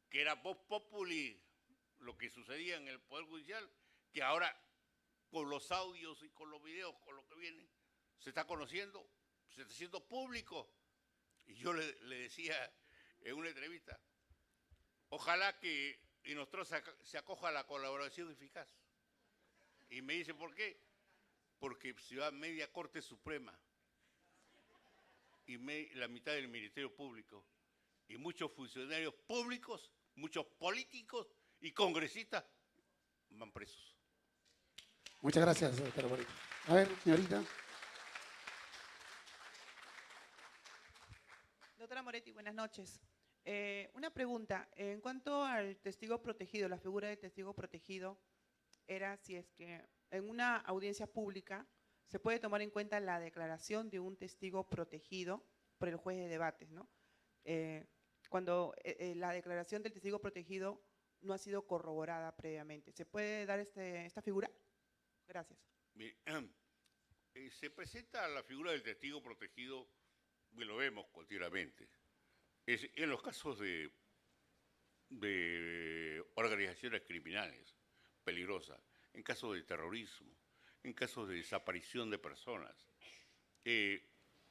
que era vox populi lo que sucedía en el Poder Judicial, que ahora con los audios y con los videos, con lo que viene, se está conociendo, se está haciendo público. Y yo le decía en una entrevista, ojalá que Inostroza se acoja a la colaboración eficaz. Y me dice, ¿por qué? Porque se va media Corte Suprema y la mitad del Ministerio Público. Y muchos funcionarios públicos, muchos políticos y congresistas van presos. Muchas gracias, doctora Moretti. A ver, señorita. Doctora Moretti, buenas noches. Una pregunta. En cuanto al testigo protegido, la figura de testigo protegido, era si es que en una audiencia pública se puede tomar en cuenta la declaración de un testigo protegido por el juez de debates, ¿no? Cuando la declaración del testigo protegido no ha sido corroborada previamente. ¿Se puede dar esta figura? Gracias. Se presenta la figura del testigo protegido, y lo vemos continuamente. En los casos de organizaciones criminales peligrosas, en casos de terrorismo, en casos de desaparición de personas,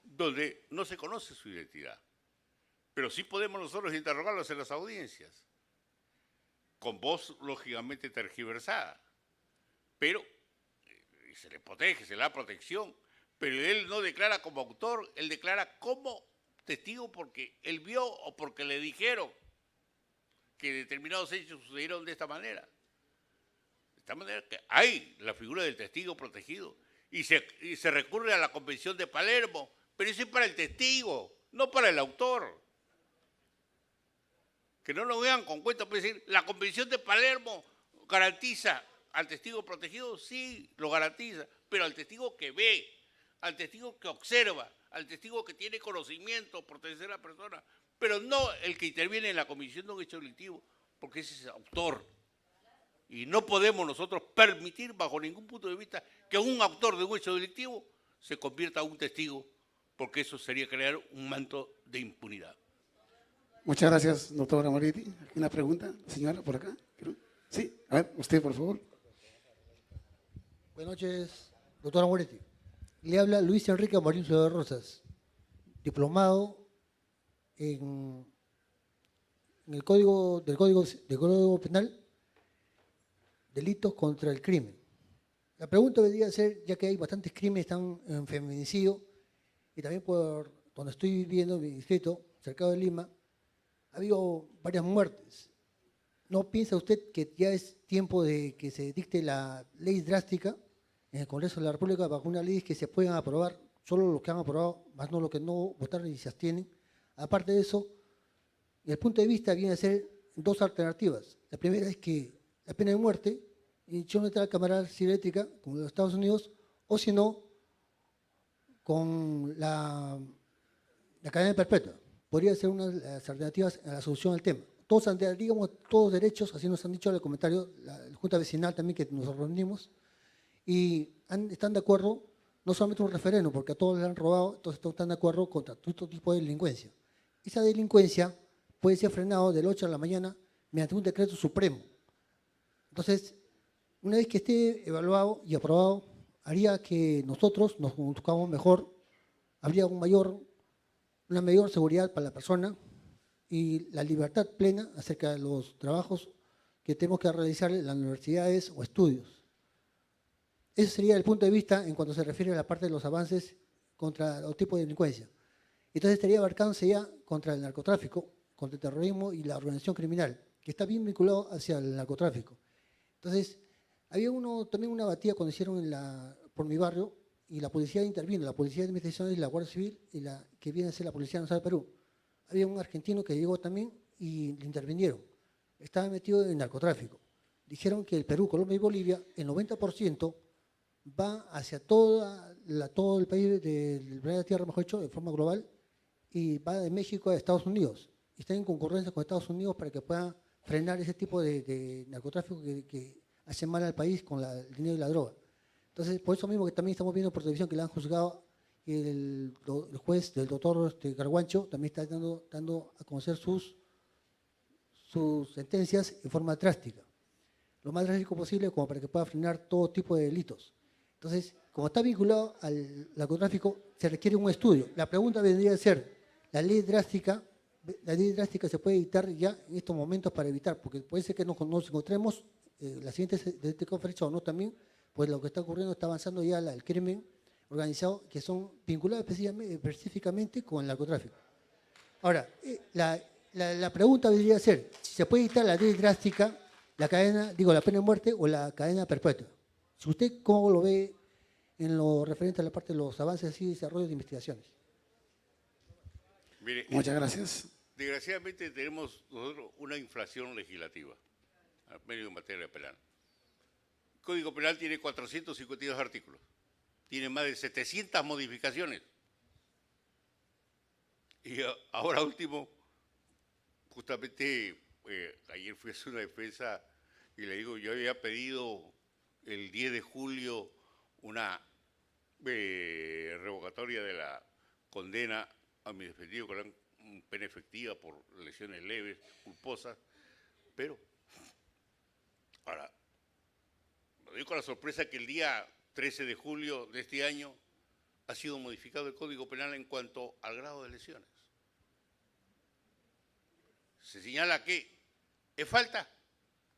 donde no se conoce su identidad. Pero sí podemos nosotros interrogarlos en las audiencias, con voz lógicamente tergiversada, pero se le protege, se le da protección, pero él no declara como autor, él declara como testigo porque él vio o porque le dijeron que determinados hechos sucedieron de esta manera. De esta manera que hay la figura del testigo protegido y se recurre a la Convención de Palermo, pero eso es para el testigo, no para el autor. Que no nos vean con cuentos, puede decir, la Convención de Palermo garantiza al testigo protegido, sí, lo garantiza, pero al testigo que ve, al testigo que observa, al testigo que tiene conocimiento por tercera persona, pero no el que interviene en la comisión de un hecho delictivo, porque ese es autor. Y no podemos nosotros permitir, bajo ningún punto de vista, que un autor de un hecho delictivo se convierta en un testigo, porque eso sería crear un manto de impunidad. Muchas gracias, doctora Moretti. ¿Una pregunta? Señora, por acá. Sí, a ver, usted, por favor. Buenas noches, doctora Moretti. Le habla Luis Enrique Marín de Rosas, diplomado en el Código Penal, delitos contra el crimen. La pregunta debería ser, ya que hay bastantes crímenes, están en feminicidio, y también por donde estoy viviendo, en mi distrito, cercado de Lima, ha habido varias muertes. ¿No piensa usted que ya es tiempo de que se dicte la ley drástica en el Congreso de la República bajo una ley que se puedan aprobar, solo los que han aprobado, más no los que no votaron y se abstienen? Aparte de eso, desde el punto de vista viene a ser dos alternativas. La primera es que la pena de muerte, y yo no la cámara eléctrica, como en los Estados Unidos, o si no, con la cadena perpetua. Podría ser una de las alternativas a la solución del tema. Todos, digamos, todos derechos, así nos han dicho en el comentario, la Junta Vecinal también, que nos reunimos, y están de acuerdo no solamente un referéndum, porque a todos les han robado, entonces todos están de acuerdo contra todo tipo de delincuencia. Esa delincuencia puede ser frenada del 8 de la mañana mediante un decreto supremo. Entonces, una vez que esté evaluado y aprobado, haría que nosotros nos conduzcamos mejor, habría una mayor seguridad para la persona y la libertad plena acerca de los trabajos que tenemos que realizar en las universidades o estudios. Ese sería el punto de vista en cuanto se refiere a la parte de los avances contra los tipos de delincuencia. Entonces estaría abarcándose ya contra el narcotráfico, contra el terrorismo y la organización criminal, que está bien vinculado hacia el narcotráfico. Entonces, había también una batida cuando hicieron por mi barrio, y la policía intervino, la Policía de Investigaciones, la Guardia Civil, y que viene a ser la Policía Nacional de Perú. Había un argentino que llegó también y le intervinieron. Estaba metido en narcotráfico. Dijeron que el Perú, Colombia y Bolivia, el 90% va hacia todo el país del planeta Tierra, mejor dicho, de forma global, y va de México a Estados Unidos. Y está en concurrencia con Estados Unidos para que pueda frenar ese tipo de narcotráfico que hace mal al país con el dinero y la droga. Entonces, por eso mismo que también estamos viendo por televisión que le han juzgado, y el juez, el doctor Carguancho, también está dando a conocer sus sentencias en forma drástica. Lo más drástico posible como para que pueda frenar todo tipo de delitos. Entonces, como está vinculado al narcotráfico, se requiere un estudio. La pregunta vendría a ser, la ley drástica se puede evitar ya en estos momentos para evitar, porque puede ser que nos encontremos la siguiente conferencia o no también, pues lo que está ocurriendo está avanzando ya el crimen organizado, que son vinculados específicamente con el narcotráfico. Ahora, la pregunta vendría a ser, si se puede evitar la ley drástica, la pena de muerte o la cadena perpetua. Si usted, ¿cómo lo ve en lo referente a la parte de los avances y desarrollos de investigaciones? Mire, Muchas gracias. desgraciadamente tenemos nosotros una inflación legislativa, al menos en materia penal. El Código Penal tiene 452 artículos, tiene más de 700 modificaciones. Y ahora último, justamente ayer fui a hacer una defensa y le digo, yo había pedido el 10 de julio una revocatoria de la condena a mi defendido con pena efectiva por lesiones leves, culposas, pero ahora, me doy con la sorpresa que el día 13 de julio de este año ha sido modificado el Código Penal en cuanto al grado de lesiones. Se señala que es falta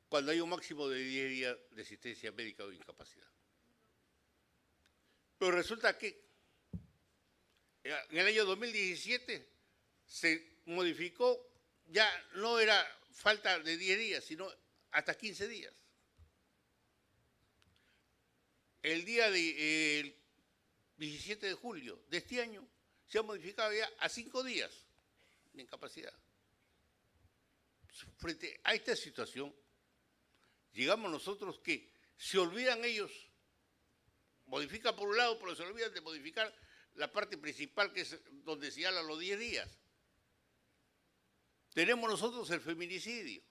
cuando hay un máximo de 10 días de asistencia médica o incapacidad. Pero resulta que en el año 2017 se modificó, ya no era falta de 10 días, sino hasta 15 días. El día del 17 de julio de este año se ha modificado ya a 5 días de incapacidad. Frente a esta situación, llegamos nosotros que se olvidan ellos, modifican por un lado, pero se olvidan de modificar la parte principal, que es donde se habla los 10 días. Tenemos nosotros el feminicidio,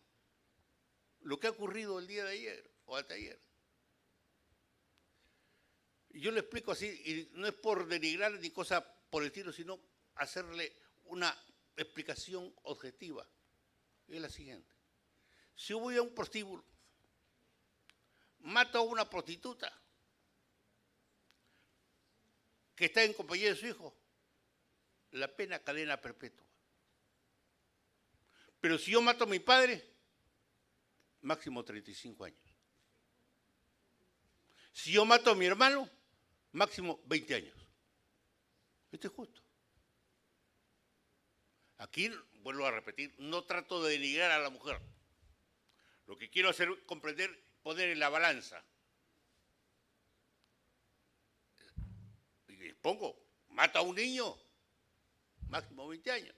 lo que ha ocurrido el día de ayer o anteayer. Y yo le explico así, y no es por denigrar ni cosa por el estilo, sino hacerle una explicación objetiva. Es la siguiente. Si voy a un prostíbulo, mato a una prostituta que está en compañía de su hijo, la pena cadena perpetua. Pero si yo mato a mi padre, máximo 35 años. Si yo mato a mi hermano, máximo 20 años. Esto es justo. Aquí, vuelvo a repetir, no trato de denigrar a la mujer. Lo que quiero hacer es comprender, poner en la balanza. Y pongo, mata a un niño, máximo 20 años.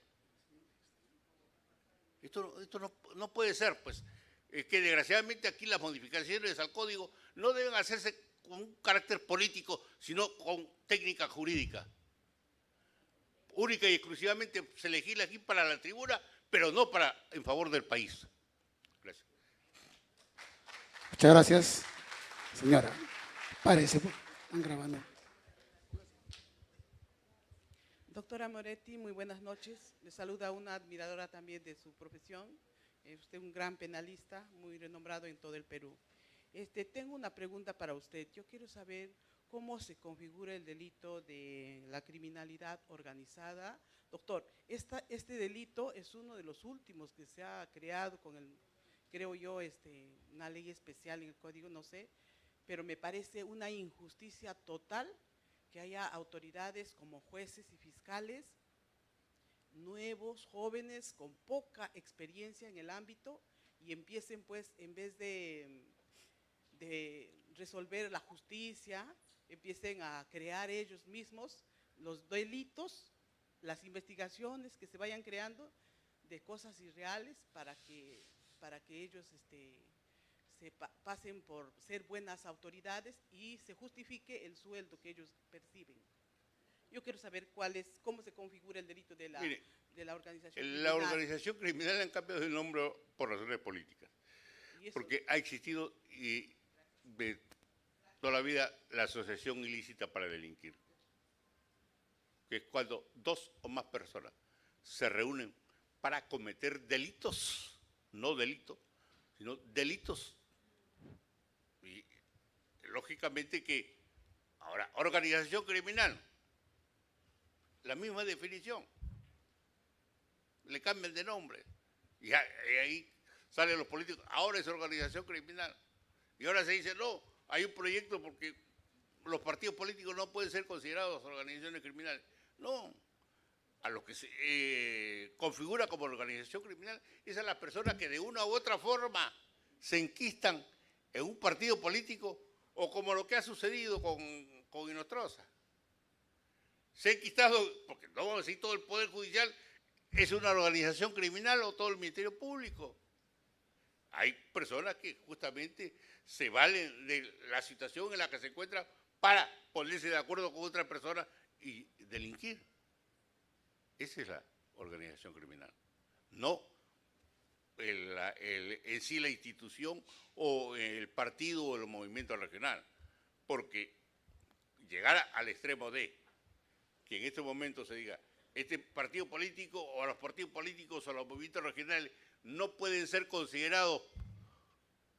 Esto no puede ser, pues. Es que desgraciadamente aquí las modificaciones al código no deben hacerse con un carácter político, sino con técnica jurídica. Única y exclusivamente se legisla aquí para la tribuna, pero no en favor del país. Gracias. Muchas gracias. Señora, párese, están grabando. Doctora Moretti, muy buenas noches. Le saluda una admiradora también de su profesión. Usted es un gran penalista, muy renombrado en todo el Perú. Tengo una pregunta para usted. Yo quiero saber cómo se configura el delito de la criminalidad organizada. Doctor, este delito es uno de los últimos que se ha creado con creo yo, una ley especial en el código, no sé, pero me parece una injusticia total que haya autoridades como jueces y fiscales nuevos, jóvenes, con poca experiencia en el ámbito y empiecen pues, en vez de resolver la justicia, empiecen a crear ellos mismos los delitos, las investigaciones que se vayan creando de cosas irreales para que ellos pasen por ser buenas autoridades y se justifique el sueldo que ellos perciben. Yo quiero saber cómo se configura el delito de la organización criminal. La organización criminal han cambiado de nombre por razones políticas, porque ha existido de toda la vida la asociación ilícita para delinquir, que es cuando dos o más personas se reúnen para cometer delitos, no delitos, sino delitos. Y lógicamente que ahora, organización criminal, la misma definición, le cambian de nombre y ahí salen los políticos, ahora es organización criminal y ahora se dice no, hay un proyecto porque los partidos políticos no pueden ser considerados organizaciones criminales. No, a lo que se configura como organización criminal es a las personas que de una u otra forma se enquistan en un partido político o como lo que ha sucedido con Inostroza. Se ha enquistado, porque no vamos a decir todo el Poder Judicial es una organización criminal o todo el Ministerio Público. Hay personas que justamente se valen de la situación en la que se encuentran para ponerse de acuerdo con otra persona y delinquir. Esa es la organización criminal. No en sí la institución o el partido o el movimiento regional. Porque llegar al extremo de que en este momento se diga este partido político o los partidos políticos o los movimientos regionales no pueden ser considerados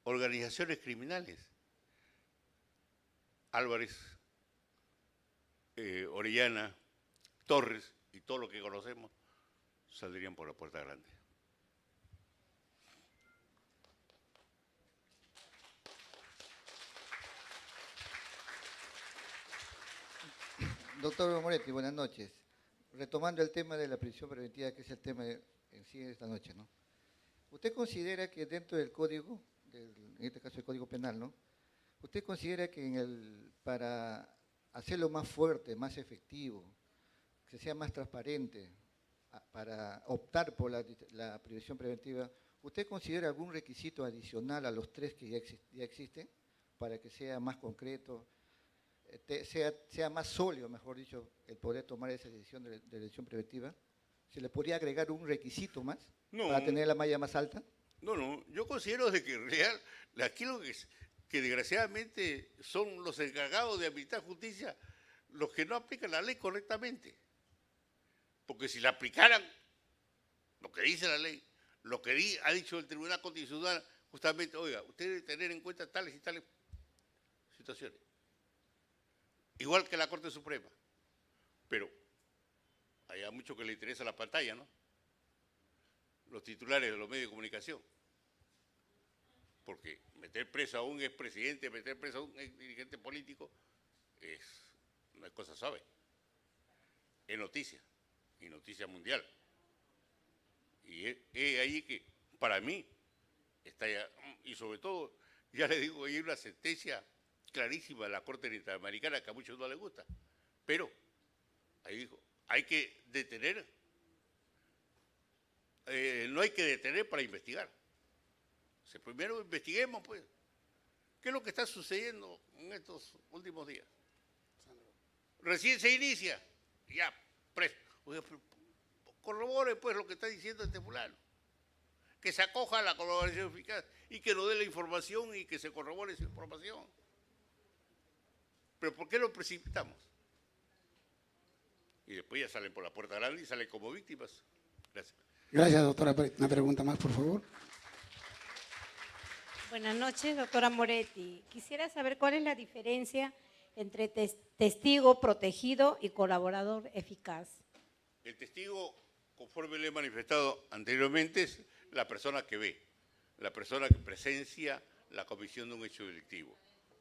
organizaciones criminales. Álvarez, Orellana, Torres y todo lo que conocemos saldrían por la puerta grande. Doctor Moretti, buenas noches. Retomando el tema de la prisión preventiva, que es el tema en sí de esta noche, ¿no? ¿Usted considera que dentro del código, en este caso el Código Penal, ¿no? ¿Usted considera que para hacerlo más fuerte, más efectivo, que sea más transparente, para optar por la prisión preventiva, ¿usted considera algún requisito adicional a los 3 que ya existen para que sea más concreto, sea más sólido, mejor dicho, el poder tomar esa decisión de decisión preventiva? ¿Se le podría agregar un requisito más para tener la malla más alta? No, yo considero de que en realidad aquello que desgraciadamente son los encargados de administrar justicia los que no aplican la ley correctamente. Porque si la aplicaran, lo que dice la ley, lo que ha dicho el Tribunal Constitucional, justamente, oiga, usted debe tener en cuenta tales y tales situaciones. Igual que la Corte Suprema. Pero hay a mucho que le interesa la pantalla, ¿no? Los titulares de los medios de comunicación. Porque meter preso a un expresidente, meter preso a un dirigente político, no es cosa suave. Es noticia, y noticia mundial. Y es ahí que, para mí, está ya, y sobre todo, ya le digo, hay una sentencia clarísima de la Corte Interamericana que a muchos no les gusta. Pero, ahí dijo, hay que detener, no hay que detener para investigar. Primero investiguemos, pues, qué es lo que está sucediendo en estos últimos días. Recién se inicia, ya, preso. Corrobore, pues, lo que está diciendo este fulano. Que se acoja a la colaboración eficaz y que nos dé la información y que se corrobore esa información. Pero ¿por qué lo precipitamos? y después ya salen por la puerta grande y salen como víctimas. Gracias. Gracias, doctora. Una pregunta más, por favor. Buenas noches, doctora Moretti. Quisiera saber cuál es la diferencia entre testigo protegido y colaborador eficaz. El testigo, conforme le he manifestado anteriormente, es la persona que ve, la persona que presencia la comisión de un hecho delictivo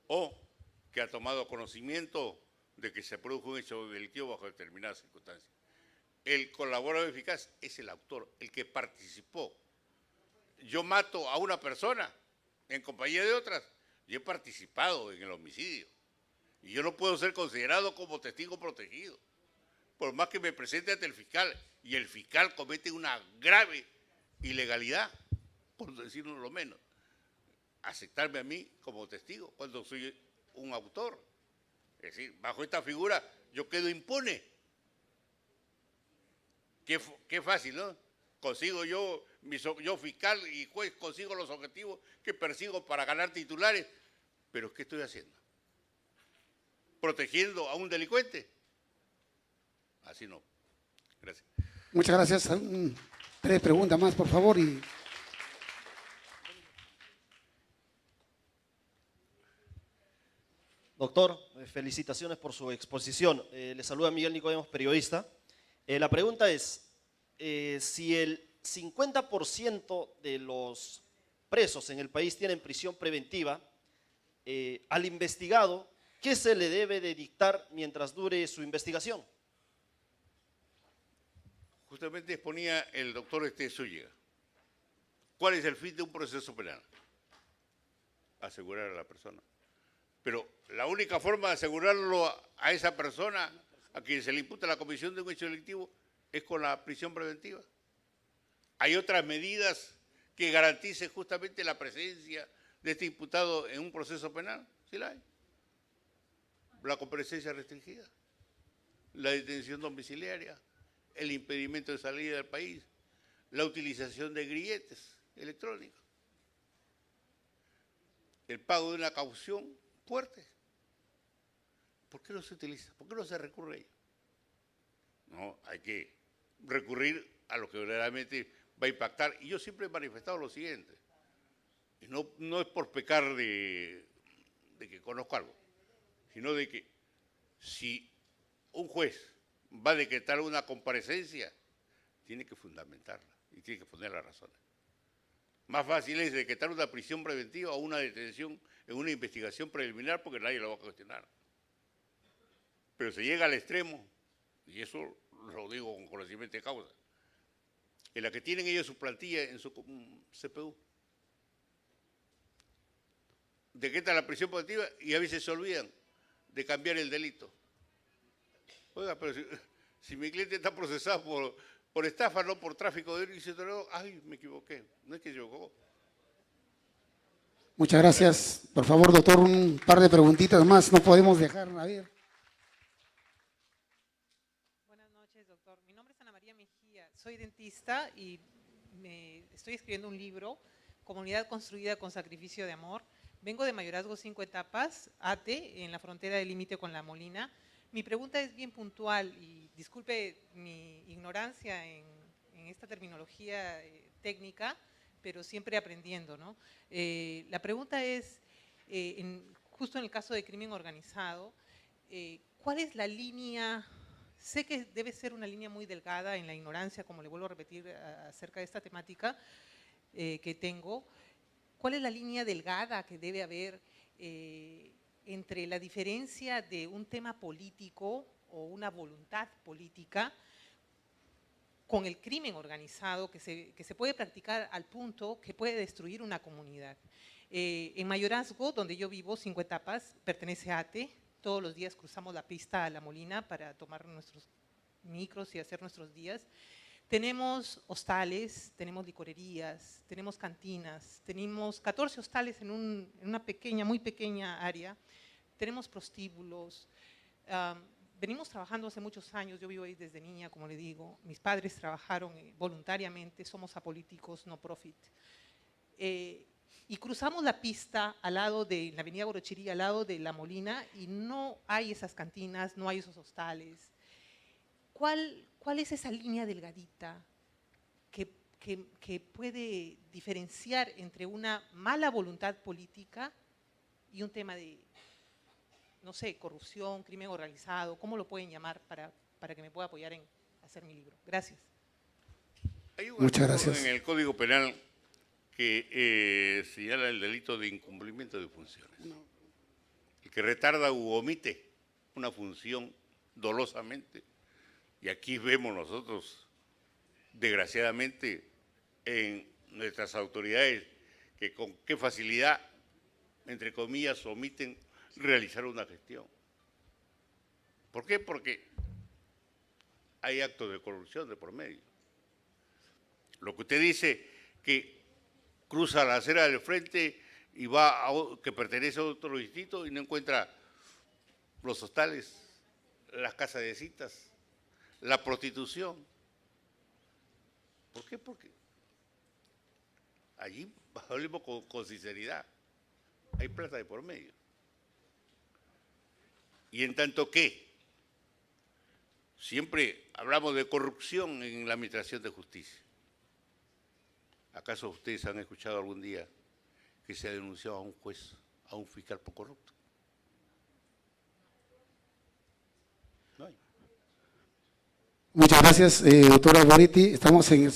o que ha tomado conocimiento de que se produjo un hecho delictivo bajo determinadas circunstancias. El colaborador eficaz es el autor, el que participó. Yo mato a una persona en compañía de otras, yo he participado en el homicidio y yo no puedo ser considerado como testigo protegido, por más que me presente ante el fiscal y el fiscal comete una grave ilegalidad, por decirlo lo menos, aceptarme a mí como testigo cuando soy un autor. Es decir, bajo esta figura yo quedo impune. Qué fácil, ¿no? Consigo yo fiscal y juez, consigo los objetivos que persigo para ganar titulares, pero ¿qué estoy haciendo? ¿Protegiendo a un delincuente? Así no. Gracias. Muchas gracias. 3 preguntas más, por favor. Doctor, felicitaciones por su exposición. Le saluda Miguel Nicodemos, periodista. La pregunta es, si el 50% de los presos en el país tienen prisión preventiva, al investigado, ¿qué se le debe de dictar mientras dure su investigación? Justamente exponía el doctor Zúñiga. ¿Cuál es el fin de un proceso penal? Asegurar a la persona. Pero la única forma de asegurarlo a esa persona a quien se le imputa la comisión de un hecho delictivo es con la prisión preventiva. Hay otras medidas que garanticen justamente la presencia de este imputado en un proceso penal. Sí la hay. La comparecencia restringida, la detención domiciliaria, el impedimento de salida del país, la utilización de grilletes electrónicos, el pago de una caución fuerte. ¿Por qué no se utiliza? ¿Por qué no se recurre a ello? No, hay que recurrir a lo que verdaderamente va a impactar. Y yo siempre he manifestado lo siguiente, y no es por pecar de que conozco algo, sino de que si un juez va a decretar una comparecencia, tiene que fundamentarla y tiene que poner las razones. Más fácil es decretar una prisión preventiva o una detención en una investigación preliminar porque nadie lo va a cuestionar. Pero se llega al extremo, y eso lo digo con conocimiento de causa, en la que tienen ellos su plantilla en su CPU. Decretan la prisión preventiva y a veces se olvidan de cambiar el delito. Oiga, pero si mi cliente está procesado por estafa, no por tráfico de drogas, ay, me equivoqué. No es que se equivocó. Muchas gracias. Por favor, doctor, un par de preguntitas más. No podemos dejar, a ver. Buenas noches, doctor. Mi nombre es Ana María Mejía. Soy dentista y estoy escribiendo un libro, Comunidad Construida con Sacrificio de Amor. Vengo de Mayorazgo 5 Etapas, ATE, en la frontera del límite con La Molina. Mi pregunta es bien puntual y disculpe mi ignorancia en esta terminología técnica, pero siempre aprendiendo, ¿no? La pregunta es, justo en el caso de crimen organizado, ¿cuál es la línea? Sé que debe ser una línea muy delgada en la ignorancia, como le vuelvo a repetir acerca de esta temática que tengo. ¿Cuál es la línea delgada que debe haber entre la diferencia de un tema político o una voluntad política con el crimen organizado que se puede practicar al punto que puede destruir una comunidad? En Mayorazgo, donde yo vivo, 5 Etapas, pertenece a ATE. Todos los días cruzamos la pista a La Molina para tomar nuestros micros y hacer nuestros días. Tenemos hostales, tenemos licorerías, tenemos cantinas, tenemos 14 hostales en una pequeña, muy pequeña área, tenemos prostíbulos. Venimos trabajando hace muchos años, yo vivo ahí desde niña, como le digo, mis padres trabajaron voluntariamente, somos apolíticos, no profit. Y cruzamos la pista al lado de la avenida Gorochería, al lado de La Molina, y no hay esas cantinas, no hay esos hostales. ¿cuál es esa línea delgadita que puede diferenciar entre una mala voluntad política y un tema de, no sé, corrupción, crimen organizado? ¿Cómo lo pueden llamar para que me pueda apoyar en hacer mi libro? Gracias. Hay un Muchas artículo gracias. en el Código Penal que señala el delito de incumplimiento de funciones. El que retarda u omite una función dolosamente. Y aquí vemos nosotros, desgraciadamente, en nuestras autoridades, que con qué facilidad, entre comillas, omiten realizar una gestión. ¿Por qué? Porque hay actos de corrupción de por medio. Lo que usted dice, que cruza la acera del frente y va que pertenece a otro distrito y no encuentra los hostales, las casas de citas, la prostitución. ¿Por qué? Porque allí hablemos con sinceridad. Hay plata de por medio. Y en tanto que siempre hablamos de corrupción en la administración de justicia. ¿Acaso ustedes han escuchado algún día que se ha denunciado a un juez, a un fiscal por corrupto? No hay. Muchas gracias, doctora Moretti. Estamos en el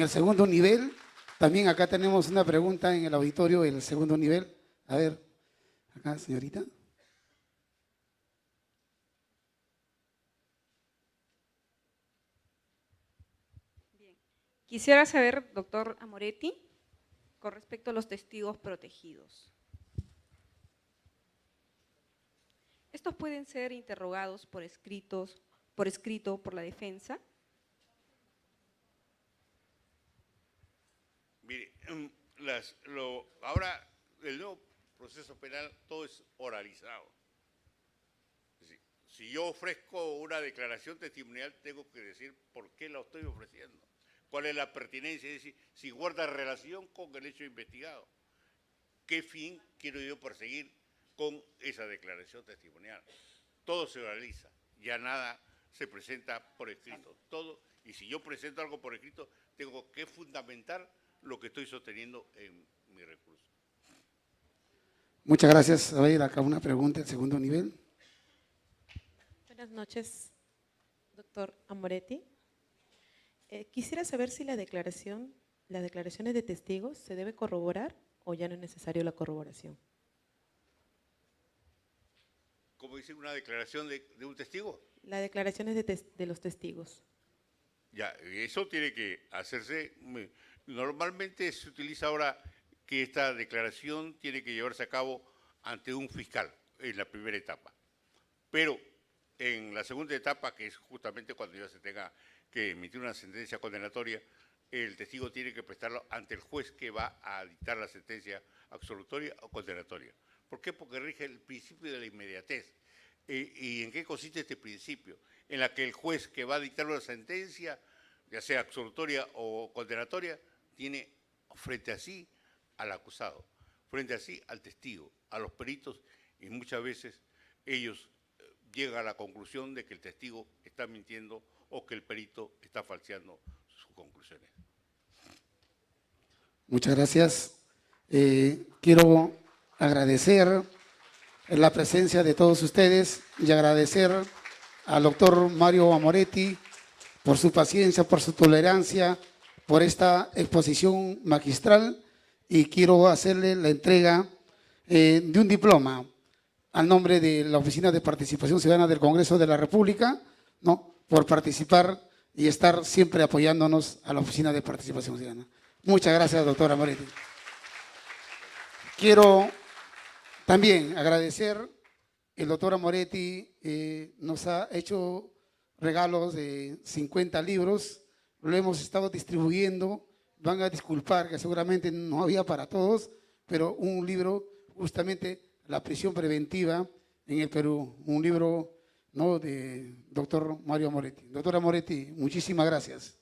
segundo nivel. También acá tenemos una pregunta en el auditorio, el segundo nivel. A ver, acá, señorita. Quisiera saber, doctor Amoretti, con respecto a los testigos protegidos. ¿Estos pueden ser interrogados por escrito por la defensa? Mire, ahora el nuevo proceso penal todo es oralizado. Es decir, si yo ofrezco una declaración testimonial, tengo que decir por qué la estoy ofreciendo. ¿Cuál es la pertinencia? Es decir, si guarda relación con el hecho investigado. ¿Qué fin quiero yo perseguir con esa declaración testimonial? Todo se realiza, ya nada se presenta por escrito. Todo, y si yo presento algo por escrito, tengo que fundamentar lo que estoy sosteniendo en mi recurso. Muchas gracias. A ver, acá una pregunta, el segundo nivel. Buenas noches, doctor Amoretti. Quisiera saber si las declaraciones de testigos se debe corroborar o ya no es necesario la corroboración. ¿Cómo dice una declaración de un testigo? Las declaraciones de los testigos. Ya, eso tiene que hacerse. Normalmente se utiliza ahora que esta declaración tiene que llevarse a cabo ante un fiscal en la primera etapa. Pero en la segunda etapa, que es justamente cuando ya se tenga que emitir una sentencia condenatoria, el testigo tiene que prestarlo ante el juez que va a dictar la sentencia absolutoria o condenatoria. ¿Por qué? Porque rige el principio de la inmediatez. ¿Y en qué consiste este principio? En la que el juez que va a dictar una sentencia, ya sea absolutoria o condenatoria, tiene frente a sí al acusado, frente a sí al testigo, a los peritos, y muchas veces ellos llegan a la conclusión de que el testigo está mintiendo o que el perito está falseando sus conclusiones. Muchas gracias. Quiero agradecer la presencia de todos ustedes y agradecer al doctor Mario Amoretti por su paciencia, por su tolerancia, por esta exposición magistral, y quiero hacerle la entrega de un diploma al nombre de la Oficina de Participación Ciudadana del Congreso de la República, ¿no?, por participar y estar siempre apoyándonos a la Oficina de Participación Ciudadana. Muchas gracias, doctora Moretti. Quiero también agradecer, el doctor Amoretti nos ha hecho regalos de 50 libros, lo hemos estado distribuyendo, van a disculpar que seguramente no había para todos, pero un libro, justamente La prisión preventiva en el Perú, un libro, ¿no?, de doctor Mario Amoretti. Doctora Amoretti, muchísimas gracias.